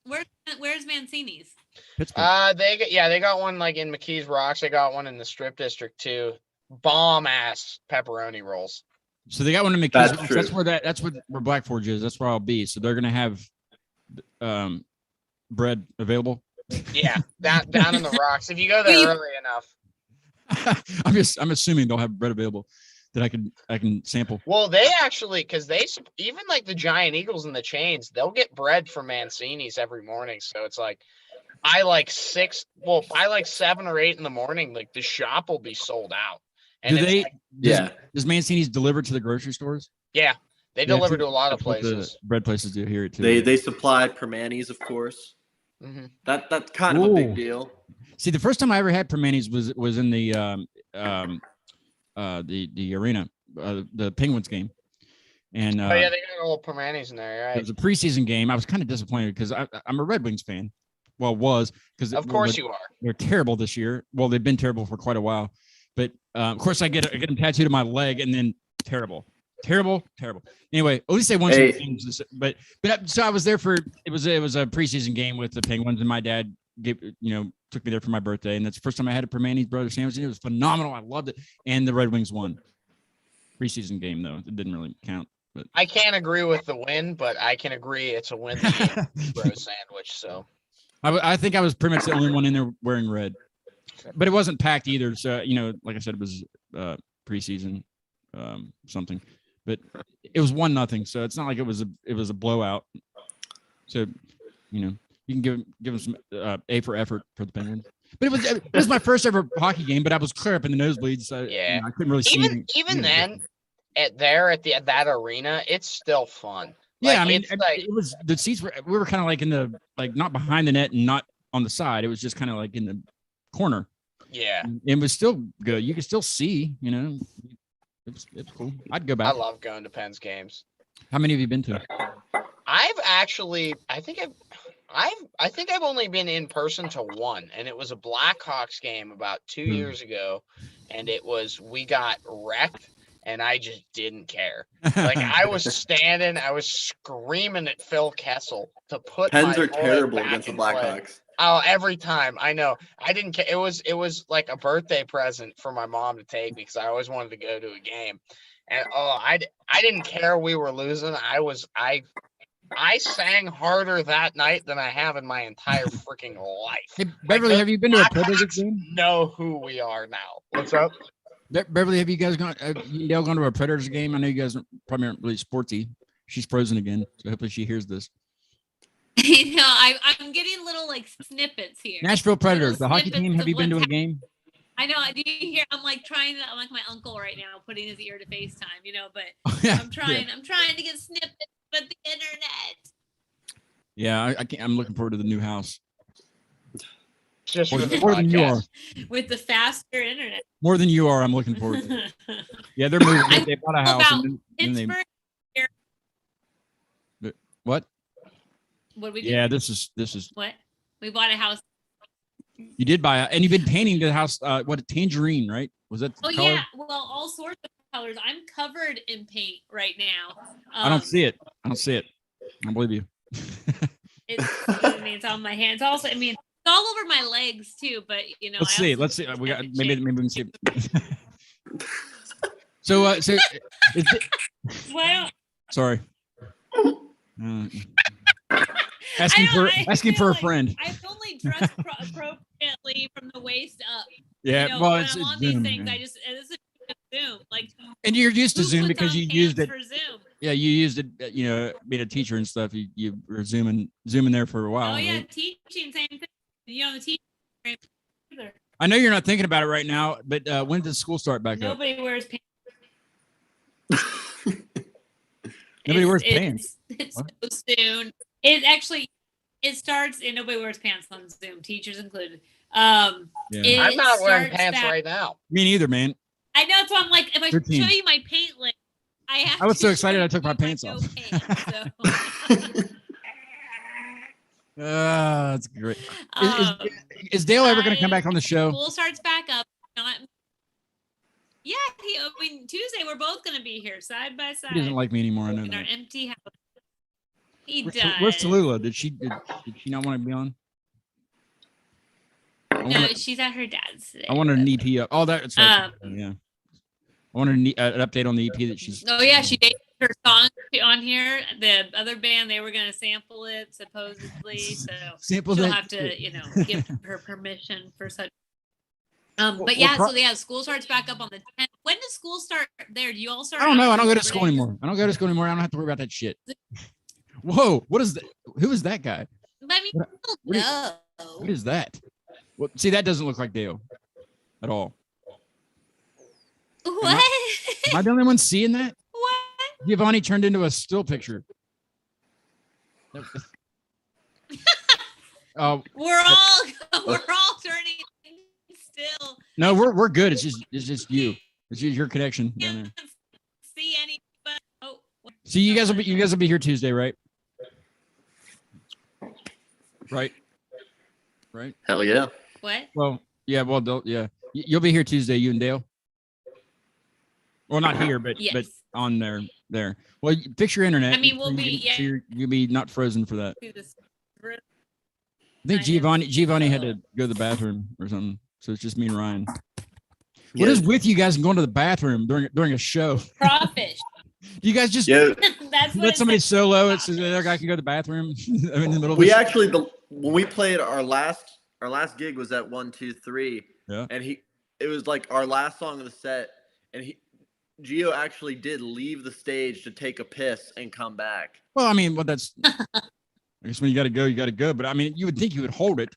Where's Mancini's? Pittsburgh. They got one like in McKees Rocks. They got one in the Strip District too. Bomb ass pepperoni rolls. So they got one to make. That's true. That's where Black Forge is. That's where I'll be. So they're gonna have bread available. Yeah, down in the rocks. If you go there early enough. I'm assuming they'll have bread available that I can sample. Well, they actually, because even like the Giant Eagles and the Chains, they'll get bread from Mancini's every morning. So it's like by like 7 or 8 in the morning, like the shop will be sold out. And Does Mancini's deliver to the grocery stores? Yeah, they deliver to a lot of That's what places. the bread places do here too. They supply Permanis, of course. Mm-hmm. That's kind of a big deal. See, the first time I ever had Permanis was in the arena, the Penguins game, and Oh yeah, they got a little Permanis in there, right? it was a preseason game. I was kind of disappointed because I'm a Red Wings fan. Well, because Of course you are. they're terrible this year. Well, they've been terrible for quite a while, but of course I get them tattooed on my leg, and then terrible. Anyway, at least they won some games. But so I was there for it was a preseason game with the Penguins, and my dad took me there for my birthday, and that's the first time I had a Permani's brother sandwich, and it was phenomenal. I loved it, and the Red Wings won. Preseason game though, it didn't really count. But I can't agree with the win, but I can agree it's a win that you bro sandwich. So I think I was pretty much the only one in there wearing red, but it wasn't packed either. So like I said, it was preseason something. But it was 1-0, so it's not like it was a blowout. So, you can give them some A for effort for the Penguins. But it was my first ever hockey game, but I was clear up in the nosebleeds, so yeah, I couldn't really see. Even then, at that arena, it's still fun. Yeah, like, it was the seats we were kind of like in the not behind the net and not on the side. It was just kind of like in the corner. Yeah, it was still good. You could still see. It's cool. I'd go back. I love going to Penn's games. How many have you been to? I think I've only been in person to one, and it was a Blackhawks game about 2 years ago, and we got wrecked, and I just didn't care. Like I was screaming at Phil Kessel to put Pens my are boy terrible back against the in play. Blackhawks. Oh, every time. I know. I didn't care. It was like a birthday present for my mom to take me because I always wanted to go to a game. And I didn't care we were losing. I sang harder that night than I have in my entire freaking life. Hey, Beverly, have you been to a Predators game? Know who we are now. What's up? Beverly, have you guys gone to a Predators game? I know you guys probably aren't really sporty. She's frozen again, so hopefully she hears this. I'm getting little like snippets here. Nashville Predators, the hockey team. Have you been to a game? I know. Do you hear? I'm like my uncle right now, putting his ear to FaceTime. But I'm trying to get snippets with the internet. Yeah, I can't. I'm looking forward to the new house. Just more for the than you are. With the faster internet. More than you are. I'm looking forward to it. Yeah, they're moving. They bought a house. And then what? What we do? Yeah, this is what we bought a house. You did buy and you've been painting the house. What tangerine, right? Was that? Oh color? yeah, well, all sorts of colors. I'm covered in paint right now. I don't see it. I don't believe you. It's on my hands. Also, it's all over my legs too. But let's see. We got maybe we can see. So is it, well, sorry. Asking for a friend. I've only dressed appropriately from the waist up. Yeah, well, when I'm on these things, man. this is Zoom. Like, and you're used to Zoom because you used it for Zoom. Yeah, you used it. Being a teacher and stuff, you were zooming there for a while. Oh yeah, right? teaching, same thing. The teaching. I know you're not thinking about it right now, but when does school start back up? Nobody wears pants. Nobody wears pants. It's so soon. It starts and nobody wears pants on Zoom, teachers included. I'm not wearing pants right now. Me neither, man. I know, so I'm like, if I 13. show you my paint list, I was so excited I took my pants off. That's great. Is Dale ever going to come back on the show? School starts back up. Yeah, I mean, Tuesday we're both going to be here side by side. He doesn't like me anymore. I know in that. our empty house. He Where's, does. Where's Tallulah? Did she not want to be on? No, she's at her dad's today. I wanted an EP up. Oh, that's right. Yeah. I wanted an update on the EP that she's. Oh yeah, she dated her song on here. The other band, they were gonna sample it supposedly, so she'll have to, give her permission for such. But yeah, school starts back up on the 10th. When does school start there? Do you all start? I don't know. I don't go to school anymore. I don't don't have to worry about that shit. Whoa! What is that? Who is that guy? I mean, what is that? Well, see, that doesn't look like Dale at all. What? Am I the only one seeing that? What? Giovanni turned into a still picture. We're all turning still. No, we're good. It's just you. It's just your connection down there. See anybody? Oh. See, you guys will be here Tuesday, right? Right. Hell yeah. What? Well, yeah. Well, yeah. You'll be here Tuesday, you and Dale. Well, not here, but yes. but on there. Well, fix your internet. I mean, we'll be you'll be not frozen for that. I think Giovanni had to go to the bathroom or something, so it's just me and Ryan. What is with you guys going to the bathroom during a show? Crawfish. You guys just let somebody solo it so the other guy can go to the bathroom in the middle. We actually when we played our last gig was at 1 2 3. Yeah. And it was like our last song of the set, and Gio actually did leave the stage to take a piss and come back. Well, I mean, that's I guess when you got to go. But I mean, you would think you would hold it.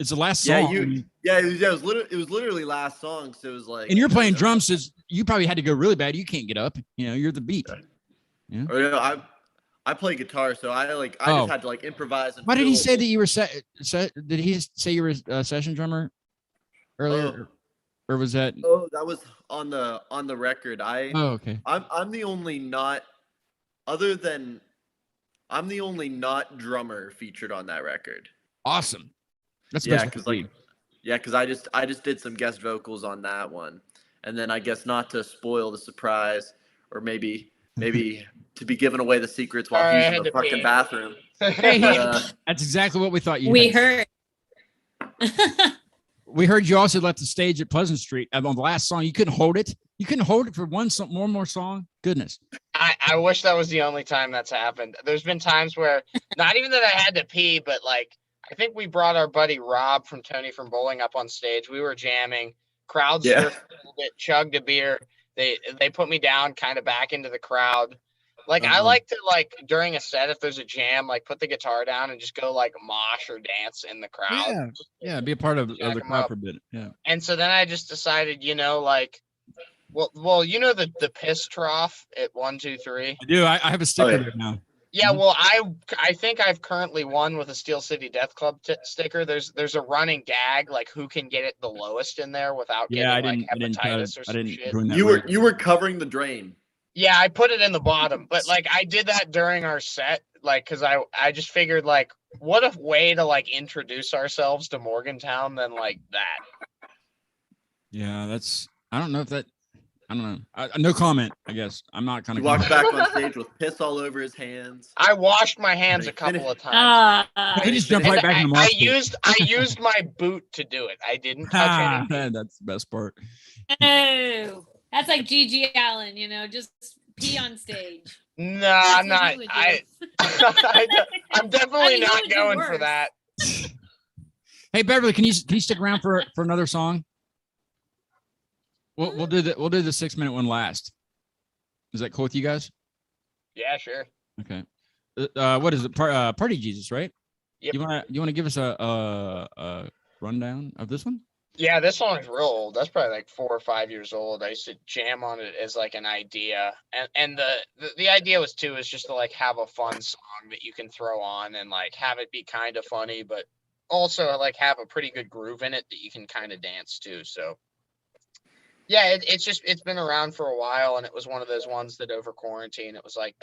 It's the last song. It was literally last song. So it was like. And you're playing drums, so you probably had to go really bad. You can't get up. You're the beat. Yeah. Or, I play guitar, so I just had to improvise. And why did he say that you were did he say you were a session drummer earlier, or was that? Oh, that was on the record. Okay. I'm the only not drummer featured on that record. Awesome. That's because I just did some guest vocals on that one, and then I guess not to spoil the surprise, or maybe to be giving away the secrets while he's in the fucking bathroom. Hey, that's exactly what we thought you. We heard. We heard you also left the stage at Pleasant Street on the last song. You couldn't hold it. You couldn't hold it for one more song. Goodness. I wish that was the only time that's happened. There's been times where not even that I had to pee, but I think we brought our buddy Rob from Tony from Bowling up on stage. We were jamming. Crowd surfed a little bit, chugged a beer. They put me down kind of back into the crowd. I like to during a set, if there's a jam, put the guitar down and just go mosh or dance in the crowd. Yeah, be a part of the crowd for a bit. Yeah. And so then I just decided, the piss trough at 1 2 3. I do. I have a sticker there now. Yeah, well, I think I've currently won with a Steel City Death Club sticker. There's a running gag who can get it the lowest in there without getting hepatitis or some shit. You were covering the drain. Yeah, I put it in the bottom, but I did that during our set, because I just figured what a way to introduce ourselves to Morgantown than that. Yeah, I don't know if that. I don't know. No comment, I guess. I'm not kind of. He walked back on stage with piss all over his hands. I washed my hands a couple of times. He just jumped right back in the mosh pit. I used my boot to do it. I didn't touch anything. That's the best part. Oh, that's like Gigi Allen, just pee on stage. No, I'm not. I'm definitely not going for that. Hey Beverly, can you stick around for another song? We'll do the 6 minute one last. Is that cool with you guys? Yeah, sure. Okay. What is it? Party Jesus, right? Yep. You wanna give us a rundown of this one? Yeah, this song's real old. That's probably 4 or 5 years old. I used to jam on it as an idea, and the idea was just to have a fun song that you can throw on and have it be kind of funny, but also have a pretty good groove in it that you can kind of dance to. So Yeah, it's been around for a while, and it was one of those ones that over quarantine, it was like,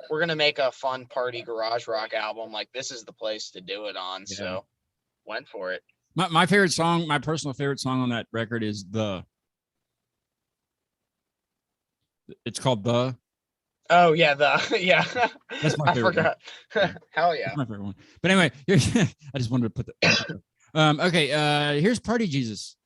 we're gonna make a fun party garage rock album. Like, this is the place to do it on. Yeah. So went for it. My favorite song, my personal favorite song on that record is it's called The. Oh yeah, yeah. That's my favorite one. I forgot. Hell yeah. That's my favorite one. But anyway, I just wanted to put that. Okay, here's Party Jesus.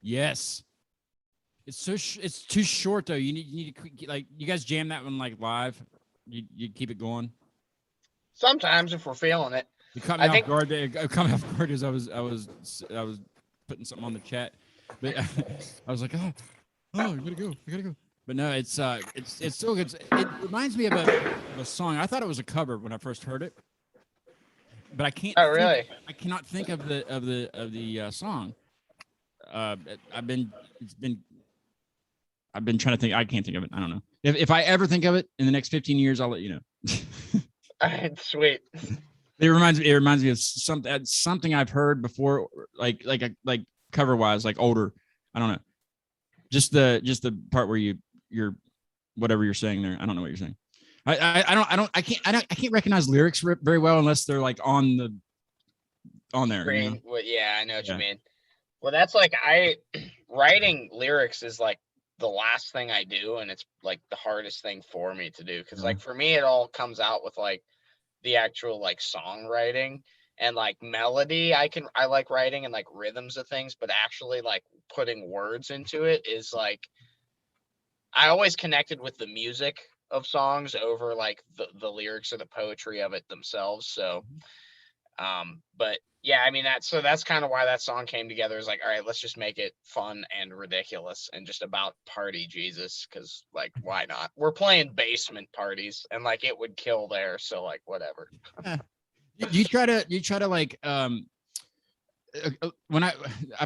Yes. It's it's too short though. You need to like, you guys jam that one like live. You keep it going. Sometimes if we're feeling it. You caught me off guard. Caught me off guard because I was putting something on the chat, but I was like, oh, you gotta go. But no, it's still good. It reminds me of a song. I thought it was a cover when I first heard it, but I can't. Oh really? I cannot think of the song. I've been trying to think. I can't think of it. I don't know. If I ever think of it in the next 15 years, I'll let you know. Sweet. It reminds me of something I've heard before, like cover wise, like older. I don't know. Just the part where you're whatever you're saying there. I don't know what you're saying. I can't recognize lyrics very well unless they're like on there. You know? Well, yeah, I know what you mean. Well, that's like writing lyrics is like the last thing I do, and it's like the hardest thing for me to do because like for me it all comes out with like the actual like songwriting and like melody. I like writing and like rhythms of things, but actually like putting words into it is like I always connected with the music of songs over like the lyrics or the poetry of it themselves. So but yeah, I mean that's kind of why that song came together, is like, all right, let's just make it fun and ridiculous and just about party Jesus, because like why not? We're playing basement parties and like it would kill there, so like whatever. You try to like when I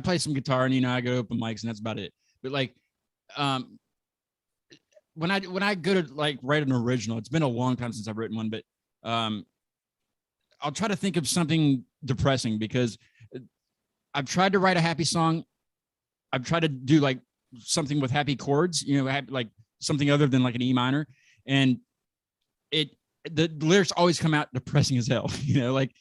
play some guitar and I go to open mics and that's about it. But like when I go to like write an original, it's been a long time since I've written one, but I'll try to think of something depressing because I've tried to write a happy song. I've tried to do like something with happy chords, like something other than like an E minor. And the lyrics always come out depressing as hell, like,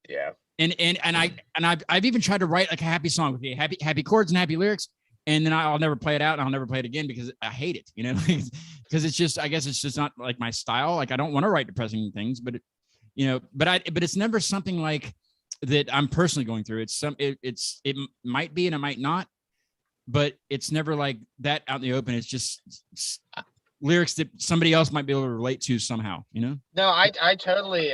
Yeah. and I've even tried to write like a happy song with happy chords and happy lyrics, and then I'll never play it out and I'll never play it again because I hate it, because it's just, I guess it's just not like my style. Like I don't want to write depressing things, but but it's never something like that I'm personally going through. It might be and it might not, but it's never like that out in the open. It's just lyrics that somebody else might be able to relate to somehow, No, I totally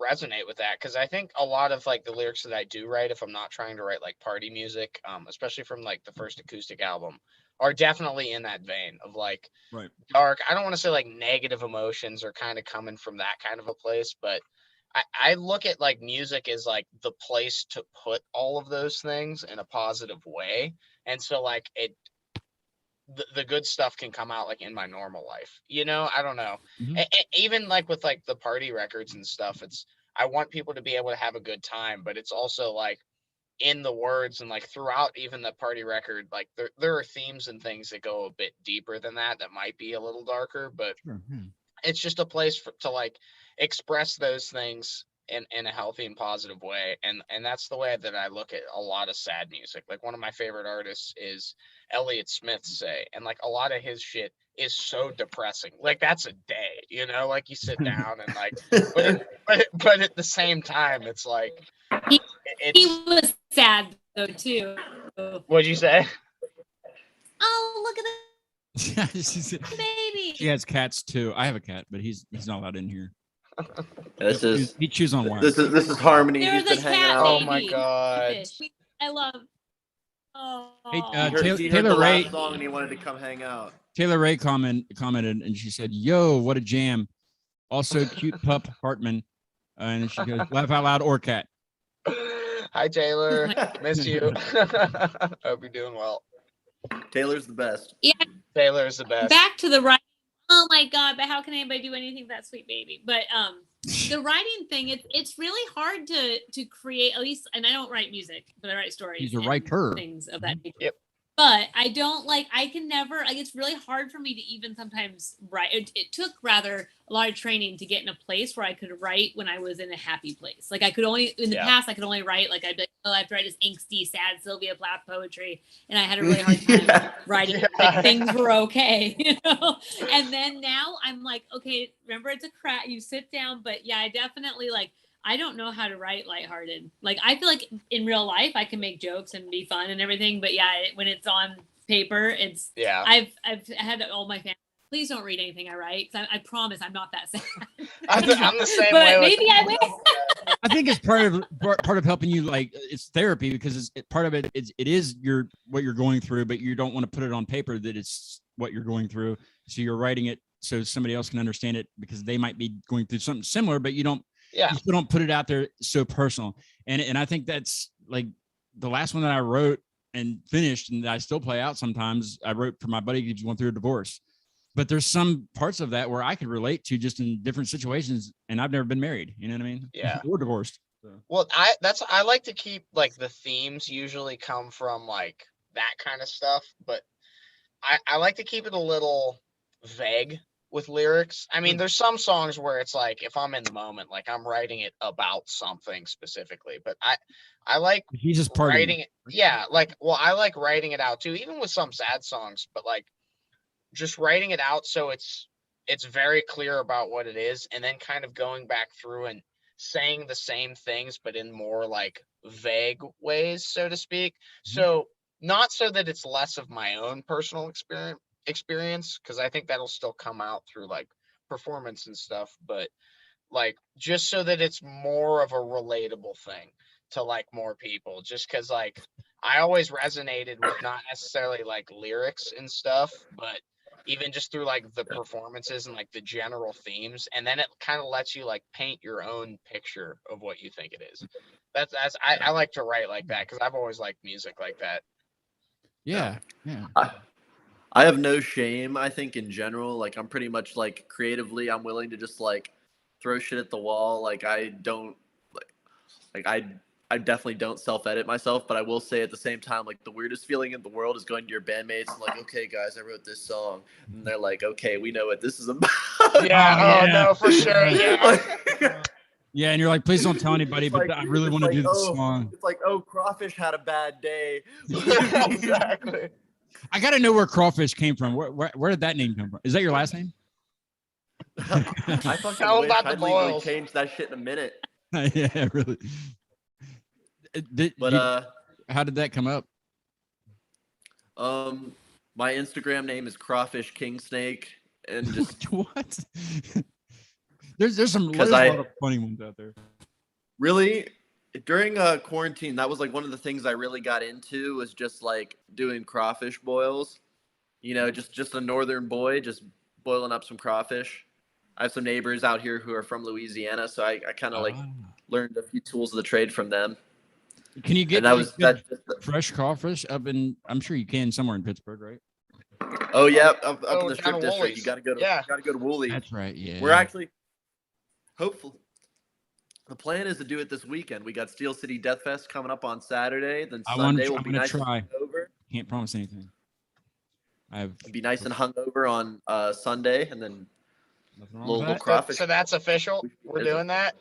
resonate with that, because I think a lot of like the lyrics that I do write, if I'm not trying to write like party music, especially from like the first acoustic album, are definitely in that vein of like right, dark. I don't want to say like negative emotions are kind of coming from that kind of a place, but I look at like music as like the place to put all of those things in a positive way. And so like the good stuff can come out like in my normal life, I don't know. Mhm. Even like with like the party records and stuff, I want people to be able to have a good time, but it's also like in the words and like throughout even the party record, like there are themes and things that go a bit deeper than that might be a little darker, but sure, yeah. it's just a place to like express those things in a healthy and positive way, and that's the way that I look at a lot of sad music. Like one of my favorite artists is Elliott Smith, and like a lot of his shit is so depressing. Like that's a day, like you sit down and like, but at the same time, it's like He it's. was sad though too. What'd you say? Oh, look at the baby. She has cats too. I have a cat, but he's not allowed in here. This is He chews on wire. this is Harmony. There's He's been a hanging cat out. Oh my baby. God. I love. Oh. Hey, He heard Taylor the Ray. last song and he wanted to come hang out. Taylor Ray commented and she said, "Yo, what a jam! Also, cute pup Hartman." And she goes, "Laugh out loud or cat." Hi Taylor, miss you. Hope you're doing well. Taylor's the best. Yeah. Taylor's the best. Back to the writing. Oh my God! But how can anybody do anything for that sweet baby? But the writing thing, it's really hard to create. At least, and I don't write music, but I write stories. He's a and writer. Things of that nature. Yep. But I don't like. I can never. Like, it's really hard for me to even sometimes write. It took rather a lot of training to get in a place where I could write when I was in a happy place. Like I could only in the past I could only write like I'd be like, oh, I have to write this angsty, sad Sylvia Plath poetry, and I had a really hard time writing. Like, things were okay, And then now I'm like, okay, remember it's a craft. You sit down, but yeah, I definitely like. I don't know how to write lighthearted. Like I feel like in real life I can make jokes and be fun and everything, but yeah, when it's on paper, it's I've had all my family. Please don't read anything I write because I promise I'm not that sad. I'm the same but way. Maybe I will. I think it's part of helping you. Like it's therapy because part of it is what you're going through, but you don't want to put it on paper that it's what you're going through. So you're writing it so somebody else can understand it because they might be going through something similar, but you don't. Yeah. You still don't put it out there so personal. And I think that's like the last one that I wrote and finished and I still play out sometimes. I wrote for my buddy who's going through a divorce. But there's some parts of that where I could relate to just in different situations. And I've never been married. You know what I mean? Yeah. Or divorced. So. Well, I like to keep like the themes usually come from like that kind of stuff, but I like to keep it a little vague with lyrics. I mean, there's some songs where it's like if I'm in the moment, like I'm writing it about something specifically, but I like Jesus partying. writing it. Yeah, like I like writing it out too, even with some sad songs, but like just writing it out so it's very clear about what it is, and then kind of going back through and saying the same things but in more like vague ways, so to speak. So not so that it's less of my own personal experience, because I think that'll still come out through like performance and stuff, but like just so that it's more of a relatable thing to like more people, just because like I always resonated with not necessarily like lyrics and stuff, but even just through like the performances and like the general themes, and then it kind of lets you like paint your own picture of what you think it is. I like to write like that because I've always liked music like that. Yeah. I have no shame, I think, in general. Like, I'm pretty much, like, creatively, I'm willing to just, like, throw shit at the wall. Like, I don't, like I I definitely don't self-edit myself, but I will say at the same time, like the weirdest feeling in the world is going to your bandmates and like, okay, guys, I wrote this song, and they're like, okay, we know what this is about. Yeah. Oh, yeah. No, for sure. Yeah. Like, Yeah, and you're like, please don't tell anybody, it's but like- I really it's want to like, do this oh, song. It's like, oh, Crawfish had a bad day. Exactly. I got to know where Crawfish came from. Where did that name come from? Is that your last name? I fucking Tell 'em wish about the I'd legally boils. change that shit in a minute. Yeah, really. But How did that come up? my Instagram name is Crawfish King Snake, and just What? There's some 'Cause a I- lot of funny ones out there. really during quarantine, that was like one of the things I really got into was just like doing crawfish boils. You know, just a northern boy, just boiling up some crawfish. I have some neighbors out here who are from Louisiana, so I kind of like learned a few tools of the trade from them. Can you get And that was good that. fresh crawfish up in? I'm sure you can somewhere in Pittsburgh, right? Oh yeah, up Oh, in the down Strip to District, Woolies. you got to go to Yeah. Woolley. That's right. Yeah. We're actually hopeful. The plan is to do it this weekend. We got Steel City Death Fest coming up on Saturday. Then Sunday will I'm be gonna nice try. and hungover. Can't promise anything. Be nice and hungover on Sunday, and then Nothing wrong with little that. crawfish. So that's official. We're doing that.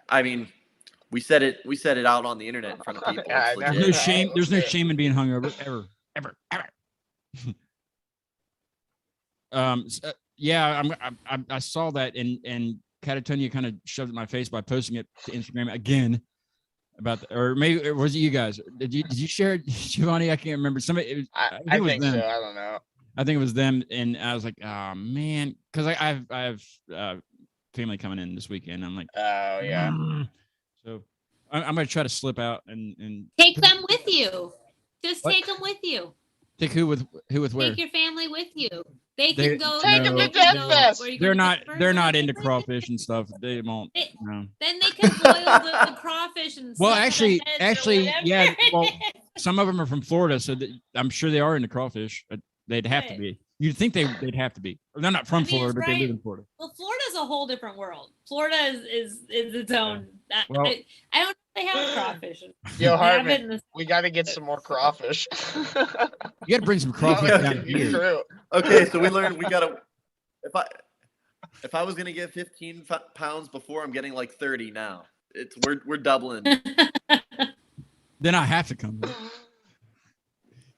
I mean, we said it out on the internet in front of people. Yeah, It's I know. There's no legit. shame. There's no Okay. shame in being hungover ever. Yeah, I saw that, and Catatonia kind of shoved it in my face by posting it to Instagram again about, or maybe or was it you guys? Did you share it, Giovanni? I can't remember. Somebody. It was, I it was think them. so. I don't know. I think it was them, and I was like, oh man, because I have family coming in this weekend. I'm like, Oh yeah. So I'm gonna try to slip out and Take them with you. Just What? take them with you. take who with where? Take your family with you. They They're- can go. Take 'em to they can Death go- Fest. where you They're go to not Pittsburgh? they're not Take into them. crawfish and stuff. They won't. They- No. Then they can boil the crawfish and. Well, suck the actually, heads or whatever. yeah. Well, some of them are from Florida, so I'm sure they are into crawfish. They'd have to Right. be. You'd think they'd have to be. Or they're not from I mean, Florida, but they live right. in Florida. Well, Florida's a whole different world. Florida is its own. Well- I don't know if they have crawfish. Yo, They have it Hartman, in the- we got to get some more crawfish. You got to bring some crawfish That down could be here. true. Okay, so we learned we gotta. If I was gonna get 15 pounds before, I'm getting like 30 now. We're doubling. Then I have to come.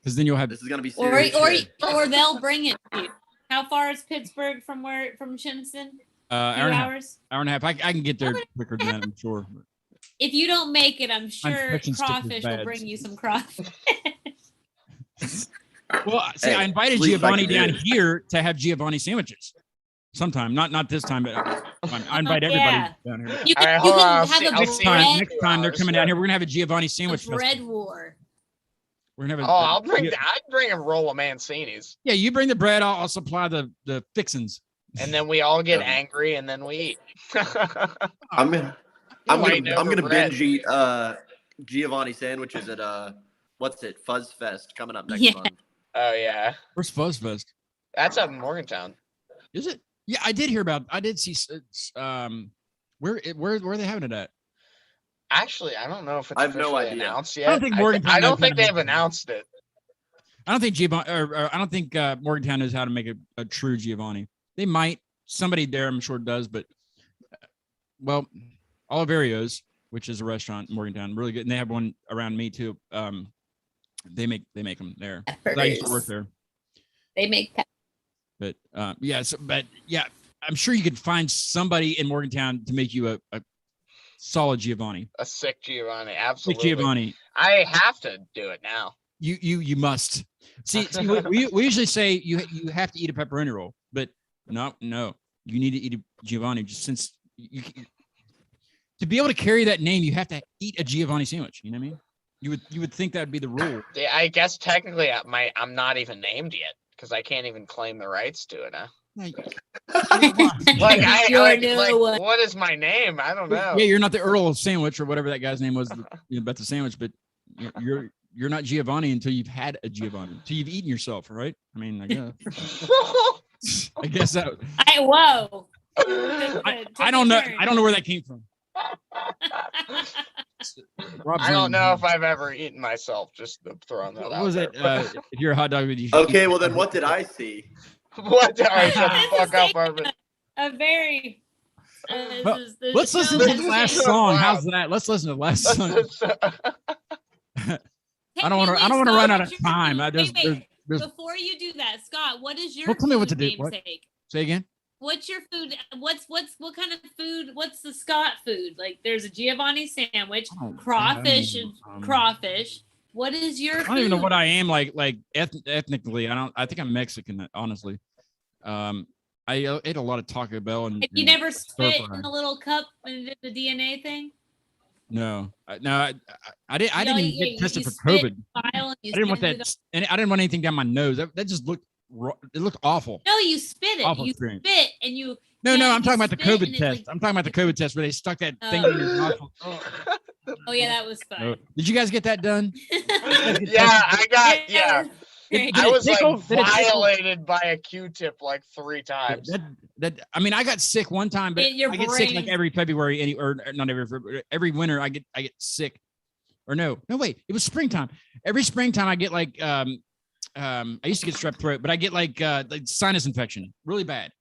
Because then you'll have. This is gonna be or serious. or shit. or they'll bring it to you. How far is Pittsburgh from Shinston? Hour 2 and a half. hours. Hour and a half. I can get there quicker than that, I'm sure. If you don't make it, I'm sure infection stick is crawfish will bad. bring you some crawfish. Well, see, Hey, I invited at least I Giovanni can down do it. here to have Giovanni sandwiches. Sometime, not this time, but I invite everybody Yeah. down here. You All right, can, hold you on, I'll can see- have a I'll Next see bread, time, next time they're coming down hours. here, we're gonna have a Giovanni a sandwich festival. bread war. We're gonna have Oh, a. I'd bring a roll of Mancini's, Yeah, you bring the bread. I'll supply the fixins. and then we all get Yeah. angry, and then we eat. I'm gonna Fighting I'm over gonna bread. binge eat Giovanni sandwiches at what's it, Fuzz Fest coming up next Yeah. month. Oh yeah, Where's Fuzz Fest? that's up in Morgantown. Is it? Yeah, I did hear about. I did see. Where are they having it at? Actually, I don't know if it's I have no officially idea. announced I yet. don't think Morgantown I don't knows think how they to have make it. announced it. I don't think Giovanni, or I don't think Morgantown knows how to make a true Giovanni. They might. Somebody there, I'm sure, does. But well, Oliverios, which is a restaurant in Morgantown, really good, and they have one around me too. They make them there. 'Cause I used to work there. They make But yeah, I'm sure you could find somebody in Morgantown to make you a solid Giovanni. A sick Giovanni, Sick absolutely. Giovanni. I have to do it now. You must see. We usually say you have to eat a pepperoni roll, but no, you need to eat a Giovanni. Just since you to be able to carry that name, you have to eat a Giovanni sandwich. You know what I mean? You would think that would be the rule. Yeah, I guess technically I'm not even named yet because I can't even claim the rights to it now. Like what is my name? I don't know. Yeah, you're not the Earl of Sandwich or whatever that guy's name was about the sandwich, but you're not Giovanni until you've had a Giovanni, until you've eaten yourself, right? I mean, I guess that. whoa. I don't know. I don't know where that came from. Rob's I don't not know even- if I've ever eaten myself. Just throwing that What out was there. it? If you're a hot dog, would you? Okay, well then what did I see? What? All right, shut the This is fuck up, taking Arvin. a very. Well, The Let's show listen to has the last changed. song. Wow. How's that? Let's listen to the last song. Hey, I don't want to. wait, I don't want to Scott, run out what's of your time. food? I just there's Before you do that, Scott, what is your Well, tell me what to food do. What? namesake? say again. What's your food? What kind of food? What's the Scott food? Like, there's a Giovanni sandwich, Oh, crawfish, um, crawfish. What is your? I don't even know what I am like ethnically. I think I'm Mexican, honestly. I ate a lot of Taco Bell and You and never spit fry. in a little cup and did the DNA thing. No, I didn't. I didn't even get tested you for spit COVID. File and I you didn't want send it that. And I didn't want anything down my nose. That just looked. It looked awful. No, you spit it. Awful You experience. spit and you. No, yeah, I'm you talking about the spit and COVID it's test. like- I'm talking about the COVID test where they stuck that thing Oh. in your nostril. Oh yeah, that was fun. Did you guys get that done? Yeah, I got. Yeah, Did I it was like tickle? Did it tickle? violated by a Q-tip like 3 times. I mean, I got sick one time, but In your I get sick like brain. every February, or not every winter. I get sick. Or no, wait, it was springtime. Every springtime I get like I used to get strep throat, but I get like sinus infection, really bad.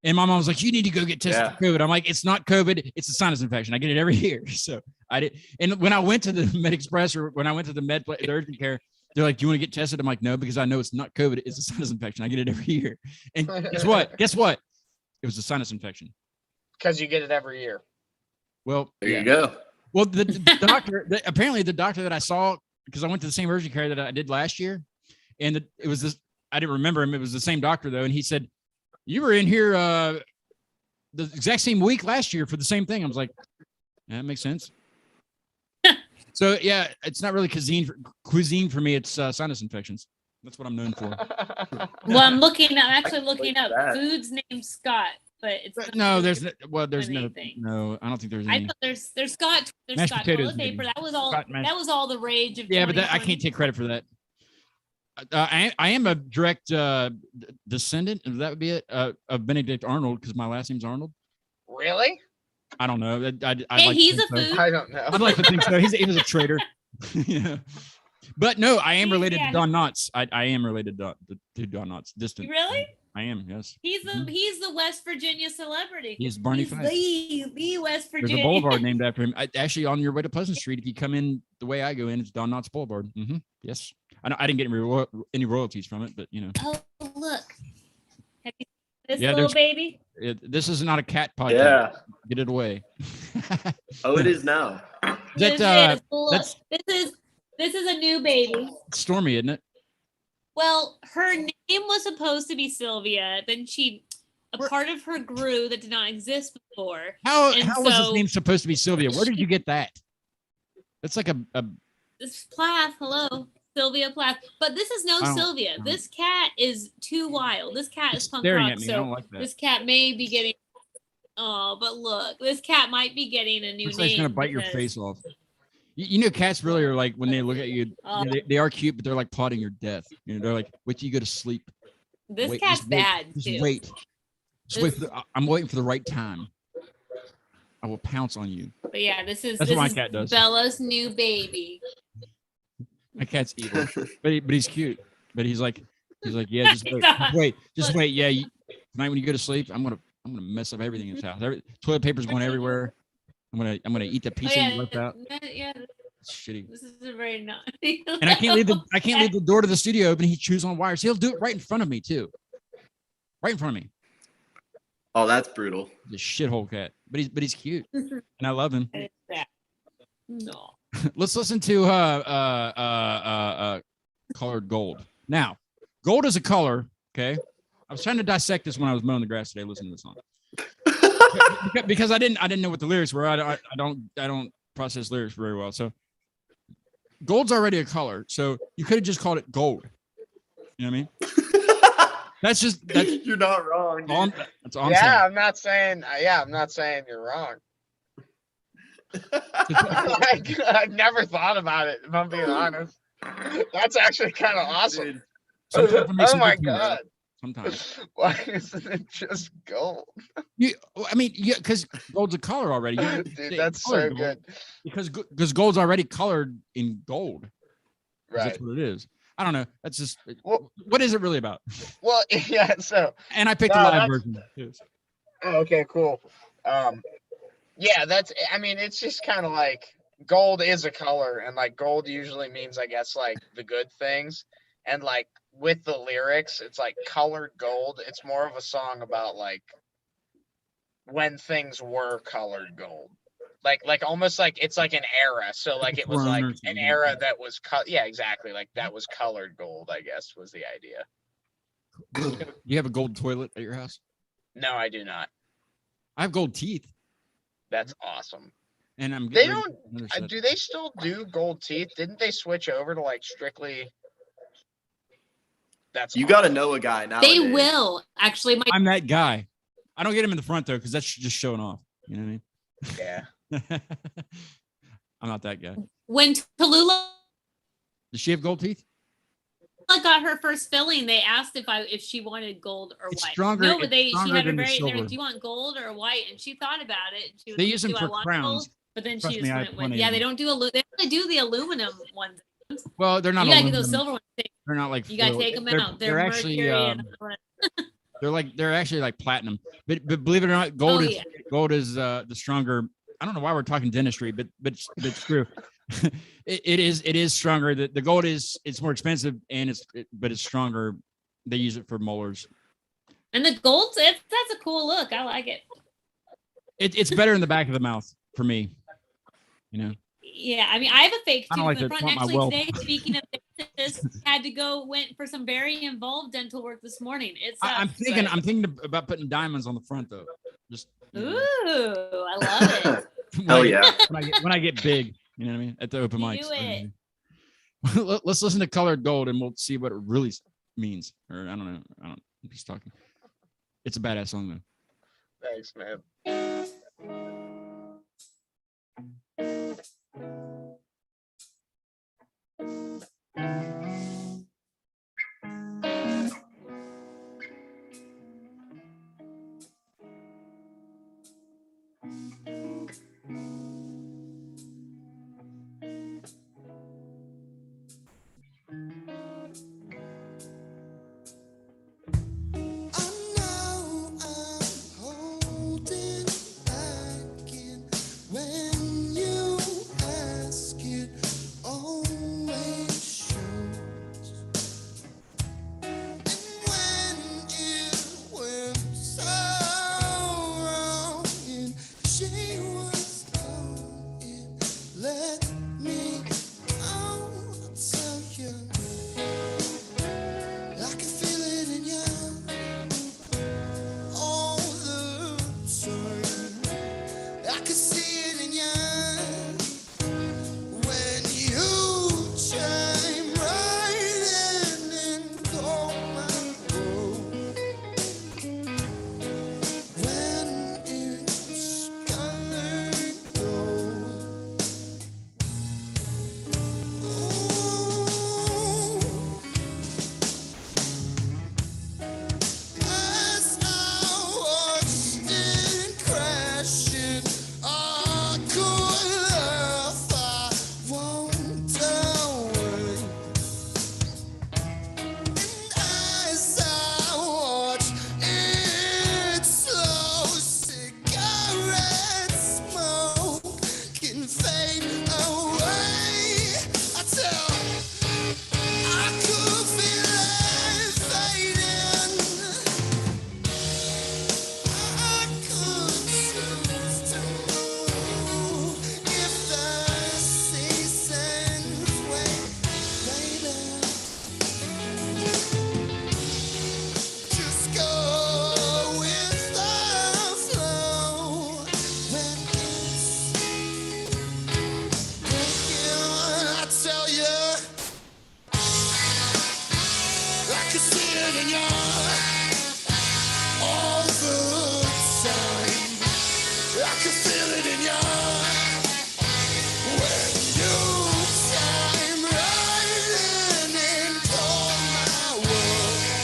And my mom was like, "You need to go get tested for COVID." I'm like, "It's not COVID, it's a sinus infection. I get it every year." So I did. And when I went to the Med Express or when I went to the urgent care, they're like, "Do you want to get tested?" I'm like, "No, because I know it's not COVID. It's a sinus infection. I get it every year." And guess what? It was a sinus infection. Because you get it every year. Well, There yeah. you go. Well, the doctor, apparently the doctor that I saw, because I went to the same urgent care that I did last year, and it was this. I didn't remember him. It was the same doctor though, and he said, "You were in here the exact same week last year for the same thing." I was like, "Yeah, that makes sense." So yeah, it's not really cuisine for me. It's sinus infections. That's what I'm known for. Well, I'm actually looking like up that. foods named Scott, but it's not No, really there's no. anything. No, I don't think there's I any. know there's Scott Mashed Scott potatoes, toilet paper. maybe. That was all Scott mashed- that was all the rage of Yeah, but I 2020. can't take credit for that. I am a direct descendant, if that would be it, of Benedict Arnold, because my last name's Arnold. Really? I don't know. I'd Hey, like to he's think a so. food. I don't know. I'd like to think so. He was a traitor. Yeah. But no, I am related Yeah. to Don Knotts. I am related to Don Knotts. Distant. Really? I am. Yes. He's the Mhm. he's the West Virginia celebrity. He's Barney He's Fife. the West There's Virginia. a boulevard named after him. Actually, on your way to Pleasant Street, if you come in the way I go in, it's Don Knotts Boulevard. Yes. I didn't get any royalties from it, but you know, Oh, look. Have you seen this Yeah, little there's- baby? this is not a cat podcast. Yeah. Get it away. Oh, it is now. That, This is- look, that's- this is a new baby. Stormy, isn't it? Well, her name was supposed to be Sylvia. Then a part of her grew that did not exist before. How And was his so- name supposed to be Sylvia? Where did you get that? That's like a This Plath, hello, Sylvia Plath. But this is no I don't- Sylvia. don't- This cat is too wild. This cat it's is punk staring rock. at me. I So don't like that. this cat may be getting. Oh, but look, this cat might be getting a new Looks name. like it's gonna bite your because- face off. You know, cats really are like when they look at you. Oh. They are cute, but they're like plotting your death. You know, they're like, wait till you go to sleep. This Wait, cat's just wait, bad Just too. wait. Just wait This- I'm waiting for the right time. I will pounce on you. But yeah, this is That's this what my is cat does. Bella's new baby. My cat's evil, but he's cute. But he's like, yeah, just wait, Stop. just Look. wait. Yeah, tonight when you go to sleep, I'm gonna mess up everything in this house. Toilet paper's going everywhere. I'm gonna eat the Oh, pizza you left out. yeah, It's shitty. this is a very not. And I can't leave the door to the studio open. He chews on wires. He'll do it right in front of me too. Right in front of me. Oh, that's brutal. The shithole cat. But he's cute. And I love him. No. Let's listen to colored gold. Now, gold is a color, okay? I was trying to dissect this when I was mowing the grass today, listening to this song. Because I didn't know what the lyrics were. I don't process lyrics very well. So gold's already a color. So you could have just called it gold. You know what I mean? That's You're not wrong. all Dude. that's all I'm Yeah, saying. I'm not saying. I'm not saying you're wrong. Like, I've never thought about it. If I'm being honest, that's actually kind of awesome. Dude, Some people make Oh some my good humor. god! sometimes. Why isn't it just gold? I mean, yeah, because gold's a color already. You don't Dude, say that's colored so gold good. because gold's already colored in gold. 'Cause Right. That's what it is. I don't know. That's just Well- what is it really about? Well, yeah. So. And I picked No, the live that's- version. Too. Oh, okay, cool. Yeah, I mean, it's just kind of like gold is a color, and like gold usually means, I guess, like the good things. And like with the lyrics, it's like colored gold. It's more of a song about like when things were colored gold. Like almost like it's like an era. So like it was Throne like or an something. era that was yeah, exactly. Like that was colored gold, I guess was the idea. Do you have a gold toilet at your house? No, I do not. I have gold teeth, That's awesome. and I'm. They getting ready don't. to get another set. Do they still do gold teeth? Didn't they switch over to like strictly? That's You got to awesome. know a guy nowadays. They will actually. I'm that guy. I don't get him in the front though, because that's just showing off. You know what Yeah. I mean? I'm not that guy. When Tallulah Does she have gold teeth? got her first filling, they asked if she wanted gold or It's white. stronger- No, but it's she stronger had a than the very. They were silver. like, do you want gold or white? And she thought about it. And she was They like, use them "Do for I want crowns. gold?" But then Trust she me, just I have went with plenty yeah. of They them. don't do they only do the aluminum ones. Well, they're not You gotta get aluminum. those silver ones. They're not like You gotta foil. take them They're- out. They're They're actually mercury and they're actually like platinum. But believe it or not, gold Oh, is yeah. gold is the stronger. I don't know why we're talking dentistry, but it's true. it is stronger. The gold it's more expensive and but it's stronger. They use it for molars. And the gold, that's a cool look. I like it. It's better in the back of the mouth for me. You know. Yeah, I mean, I have a fake I tooth don't like in the to front. flaunt my Actually, wealth. today, speaking of dentists, went for some very involved dental work this morning. It's I'm thinking about putting diamonds on the front though. Just Ooh, I love it. Hell yeah. when I get big, you know what I mean? At the open Do mics. it. Let's listen to Colored Gold and we'll see what it really means. Or I don't know. I'm just talking. It's a badass song though. Thanks, man. I know I'm holding back in when you ask it always shows. And when it went so wrong and she was gone, it let me I'll tell you. I can feel it in you all the time. I can see it in you when you chime right in and call my own. When it's colored gold. Ooh. As I watched it crashing, I could laugh, I won't away. And as I watch it slow, cigarette smoke can fade away. I could feel it fading. I could choose to move if the seasons wait, baby. Just go with the flow when it's broken. I tell you, I can see it in you all the time. I can feel it in you when you chime right in and call my world.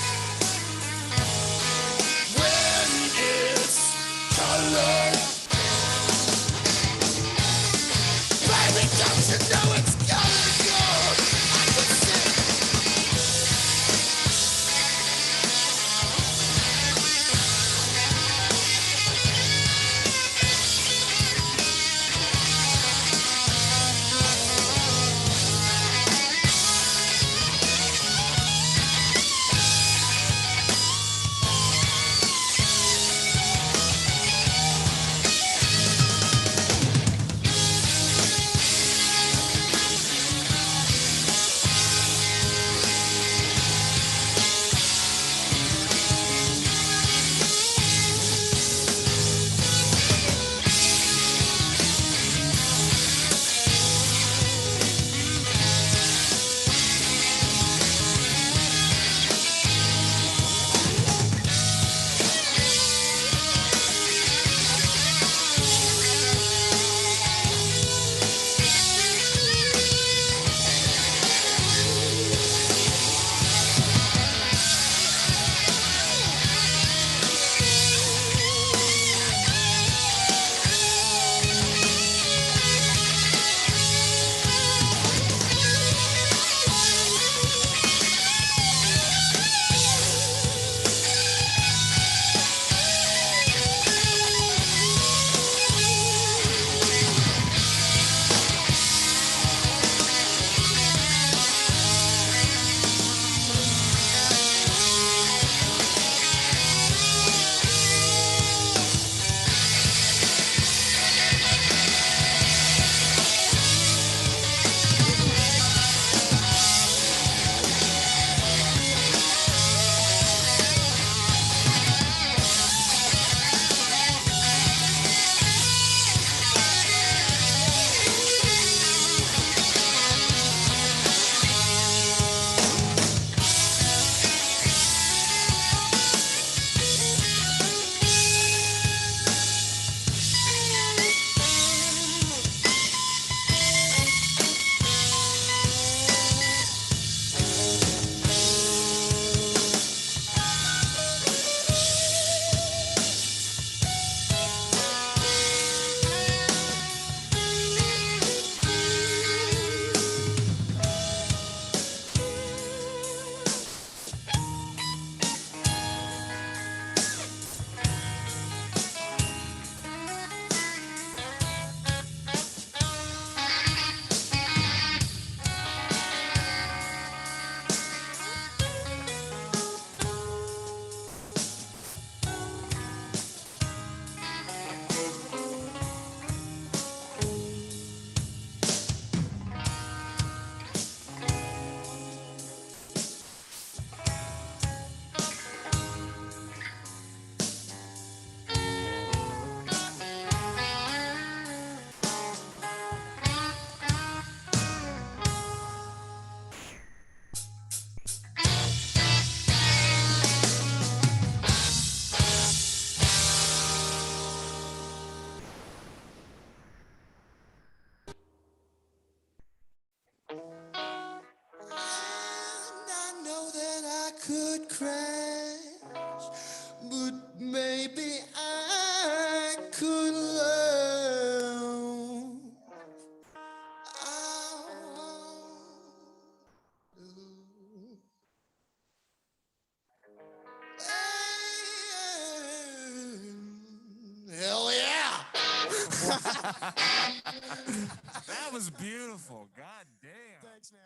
That was beautiful. God damn. Thanks, man.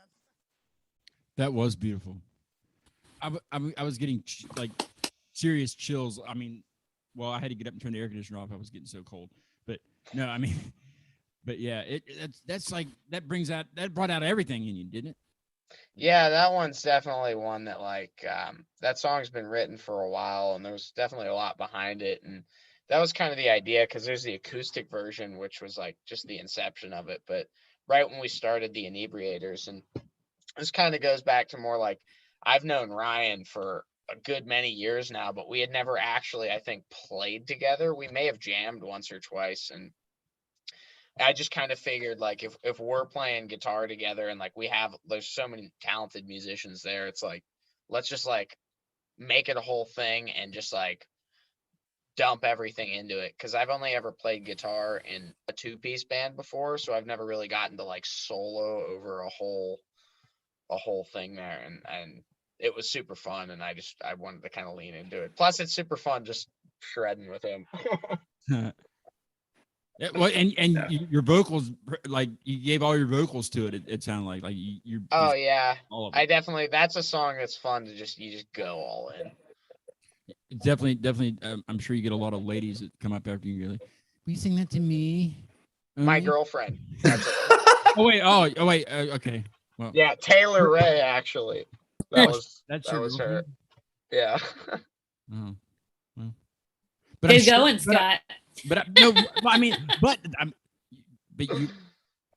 That was beautiful. I was getting like serious chills. I mean, well, I had to get up and turn the air conditioner off. I was getting so cold. But no, I mean, but yeah, that's like that brought out everything in you, didn't it? Yeah, that one's definitely one that like that song's been written for a while, and there's definitely a lot behind it, and that was kind of the idea because there's the acoustic version, which was like just the inception of it. But right when we started the Inebriators, and this kind of goes back to more like I've known Ryan for a good many years now, but we had never actually, I think, played together. We may have jammed once or twice, and I just kind of figured like if we're playing guitar together and like there's so many talented musicians there, it's like let's just like make it a whole thing and just like dump everything into it, because I've only ever played guitar in a two-piece band before, so I've never really gotten to like solo over a whole thing there, and it was super fun, and I wanted to kind of lean into it. Plus it's super fun just shredding with him. Yeah, well, and your vocals, like you gave all your vocals to it. It sounded like you. Oh yeah, all of I it. definitely, that's a song that's fun to you just go all in. Definitely. I'm sure you get a lot of ladies that come up after you. You're like, will you sing that to me? My Only?" girlfriend. That's it. Oh wait. Okay. Well, Yeah, Taylor Ray actually. that's That your was her. girlfriend? Yeah. Oh, well. But I'm Good sure- going, but I- Scott. But no, I mean, but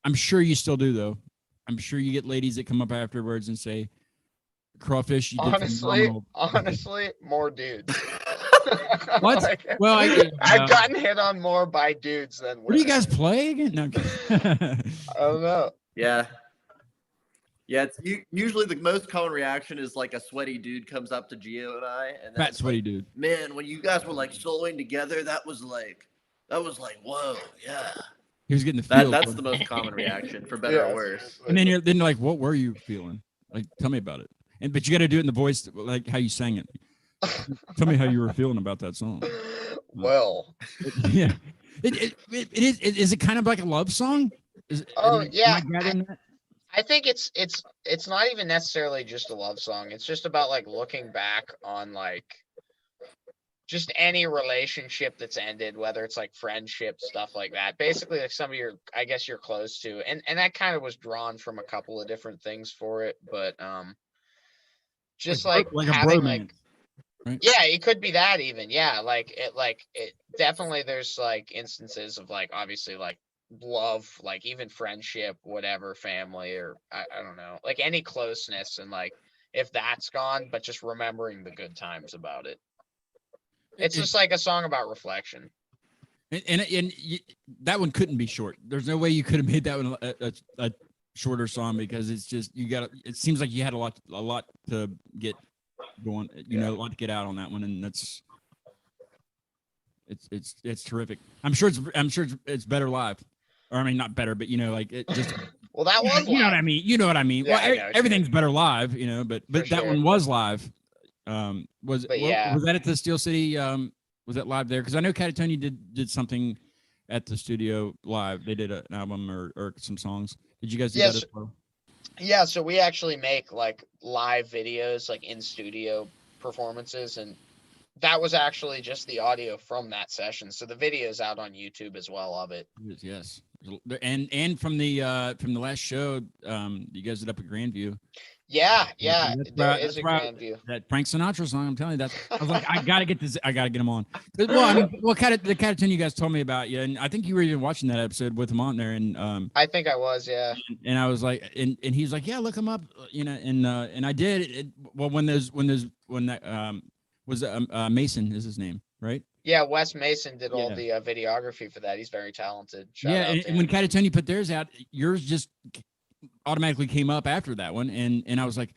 I'm sure you still do though. I'm sure you get ladies that come up afterwards and say, "Crawfish, you did phenomenal." Honestly, more dudes. What? Like, Well, I've gotten hit on more by dudes than What do you women. guys play again? No. I'm kidding. I don't know. Yeah. Yeah, it's usually the most common reaction is like a sweaty dude comes up to Gio and I, and Fat that's sweaty like, dude. man, when you guys were like soloing together, that was like, whoa, yeah. He was getting the feel. That's the most common reaction, for better Yeah, or worse. seriously. And then you're like, what were you feeling? Like, tell me about it. But you got to do it in the voice like how you sang it. Tell me how you were feeling about that song. Well. Yeah. It is. Is it kind of like a love song? Oh, yeah. Am I gathering that? I think it's not even necessarily just a love song. It's just about like looking back on like just any relationship that's ended, whether it's like friendship, stuff like that. Basically like some of I guess you're close to. And that kind of was drawn from a couple of different things for it, but just like a having bromance, like right? yeah, it could be that even. Yeah, like it definitely there's like instances of like obviously like love, like even friendship, whatever, family, or I don't know, like any closeness, and like if that's gone, but just remembering the good times about it. It's just like a song about reflection. That one couldn't be short. There's no way you could have made that one a shorter song, because it's just it seems like you had a lot to get going, a lot to get out on that one, and it's terrific. I'm sure it's better live. Or I mean, not better, but like it just. Well, that was you know live. what I mean. You know what I mean. Yeah, Well, I know what you everything's better live, but that sure. one was live. Was that at the Steel City? Was that live there? Because I know Catatonia did something at the studio live. They did an album or some songs. Did you guys do that as well? Yeah, so we actually make like live videos, like in studio performances, and that was actually just the audio from that session. So the video's out on YouTube as well of it. Yes, and from the last show, you guys did up at Grandview. Yeah, There is a Grandview. That Frank Sinatra song. I'm telling you, I was like, I gotta get this. I gotta get him on. Well, I mean, the Catatonia you guys told me about, and I think you were even watching that episode with him on there, and I think I was, yeah. And I was like, and he's like, yeah, look him up, and I did. When that was Mason is his name, right? Yeah, Wes Mason did all the videography for that. He's very talented. Shout out to and when him. Catatonia put theirs out, yours just automatically came up after that one, and I was like,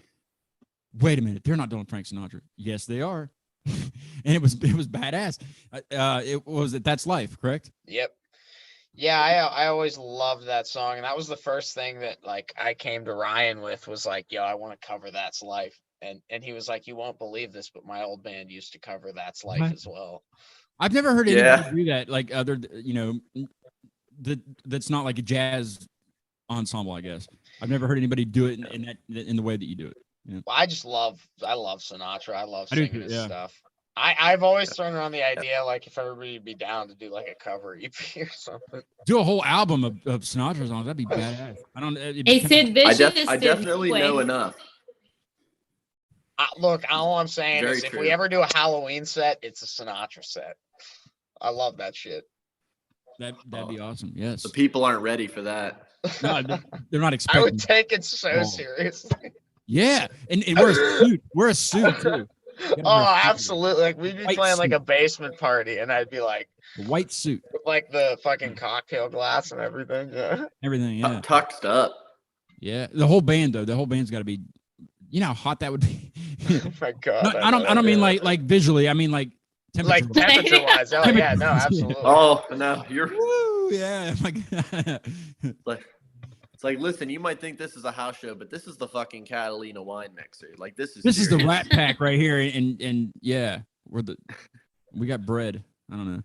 wait a minute, they're not doing Frank Sinatra. Yes, they are. And it was badass. It was That's Life, correct? Yep. Yeah, I always loved that song, and that was the first thing that like I came to Ryan with, was like, yo, I want to cover That's Life. And he was like, you won't believe this, but my old band used to cover That's Life as well. I've never heard anybody do that, like other, that's not like a jazz ensemble, I guess. I've never heard anybody do it in the way that you do it. Well, I love Sinatra. I love I do singing too, his yeah. stuff. I've always thrown around the idea, like, if everybody would be down to do like a cover EP or something. Do a whole album of Sinatra songs. That'd be badass. I don't. Hey, Sid Vicious I did definitely know Midway. enough. Look, all I'm saying Very is, if true. we ever do a Halloween set, it's a Sinatra set. I love that shit. That'd be awesome. Yes. The people aren't ready for that. No, they're not I expecting. would take it so Oh. seriously. Yeah, and wear a suit. Wear a suit too. Oh, absolutely. Like, we'd be White playing like suit. a basement party, and I'd be like, A white suit. with like the fucking cocktail glass and everything. Yeah. Everything. Yeah. Tucked up. Yeah. The whole band though. The whole band's got to be. You know how hot that would be. Oh my god. No, I don't mean like visually. I mean like temperature. like temperature wise. Oh yeah, no, absolutely. Oh no, you're Woo, yeah. My God. it's like, listen, you might think this is a house show, but this is the fucking Catalina wine mixer. Like this is This is the serious. Rat Pack right here, and yeah, we got bread. I don't know.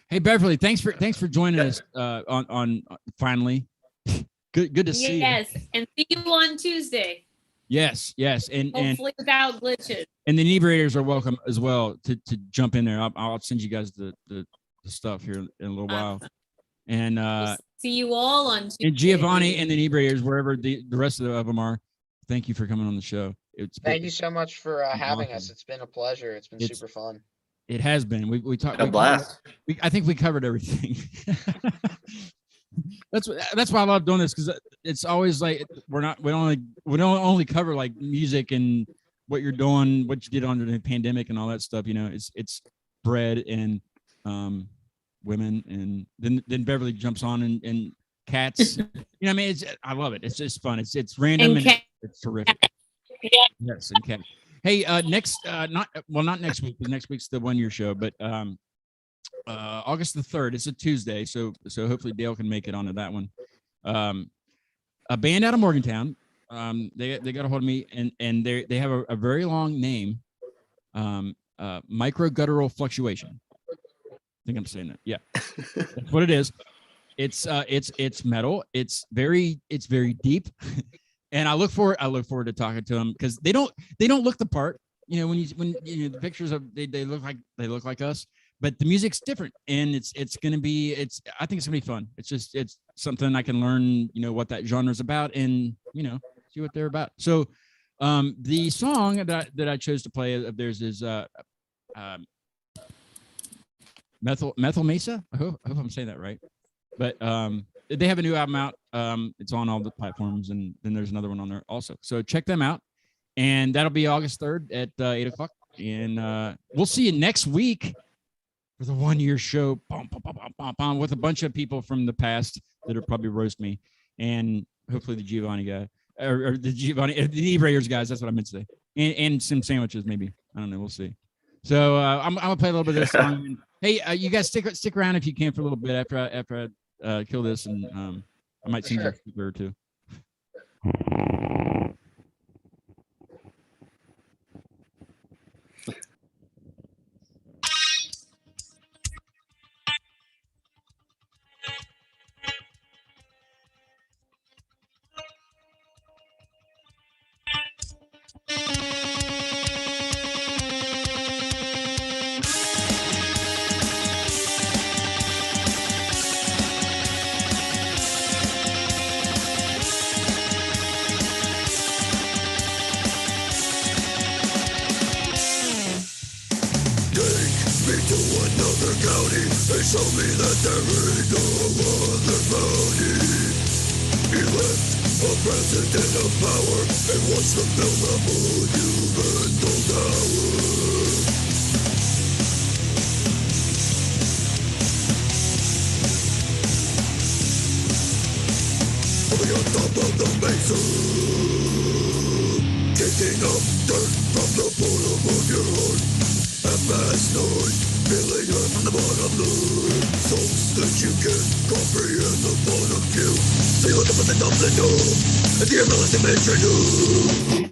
Hey Beverly, thanks for joining us on finally. Good to see you. Yes, and see you on Tuesday. Yes, and Hopefully without glitches. and the Inebriators are welcome as well to jump in there. I'll send you guys the stuff here in a little while. And We'll see you all on Tuesday. and Giovanni and the Inebriators, wherever the rest of them are, thank you for coming on the show. Thank you so much for having us. awesome. It's been a pleasure. It's been super fun. It has been. We talked. A blast. I think we covered everything. That's why I love doing this, because it's always like we don't only cover like music and what you're doing, what you did under the pandemic and all that stuff. You know, it's bread and women, and then Beverly jumps on and cats. You know what I mean? I love it. It's just fun. It's random and it's terrific. Yes, and cat. Hey, not next week, because next week's the 1 year show, but August the 3rd. It's a Tuesday, so hopefully Dale can make it onto that one. A band out of Morgantown. They got a hold of me, and they have a very long name. Microguttural fluctuation. I think I'm saying that. Yeah, that's what it is. It's metal. It's very deep, and I look forward to talking to them, because they don't look the part. You know, when the pictures of they look like us. But the music's different, and I think it's gonna be fun. It's something I can learn, you know, what that genre is about, and you know, see what they're about. So, the song that I chose to play of theirs is Methyl Mesa. I hope I'm saying that right. But they have a new album out. It's on all the platforms, and then there's another one on there also. So check them out, and that'll be August 3rd at 8:00. And we'll see you next week for the 1 year show, with a bunch of people from the past that'll probably roast me, and hopefully the Giovanni guy or the Inebriators guys. That's what I meant to say, and some sandwiches maybe. I don't know. We'll see. So I'm gonna play a little bit of this song. Hey, you guys stick around if you can for a little bit after I kill this, and I might sing a speaker or two. Me to another county, they show me that there ain't no other bounty. Elect a president of power and watch them build a monumental tower. On top of the mesa, kicking up dirt from the bottom of your heart. At past night, feeling hurt from the bottom line. Songs that you can't comprehend the point of view. So you look up at the dumpling door, and the everlasting mention you.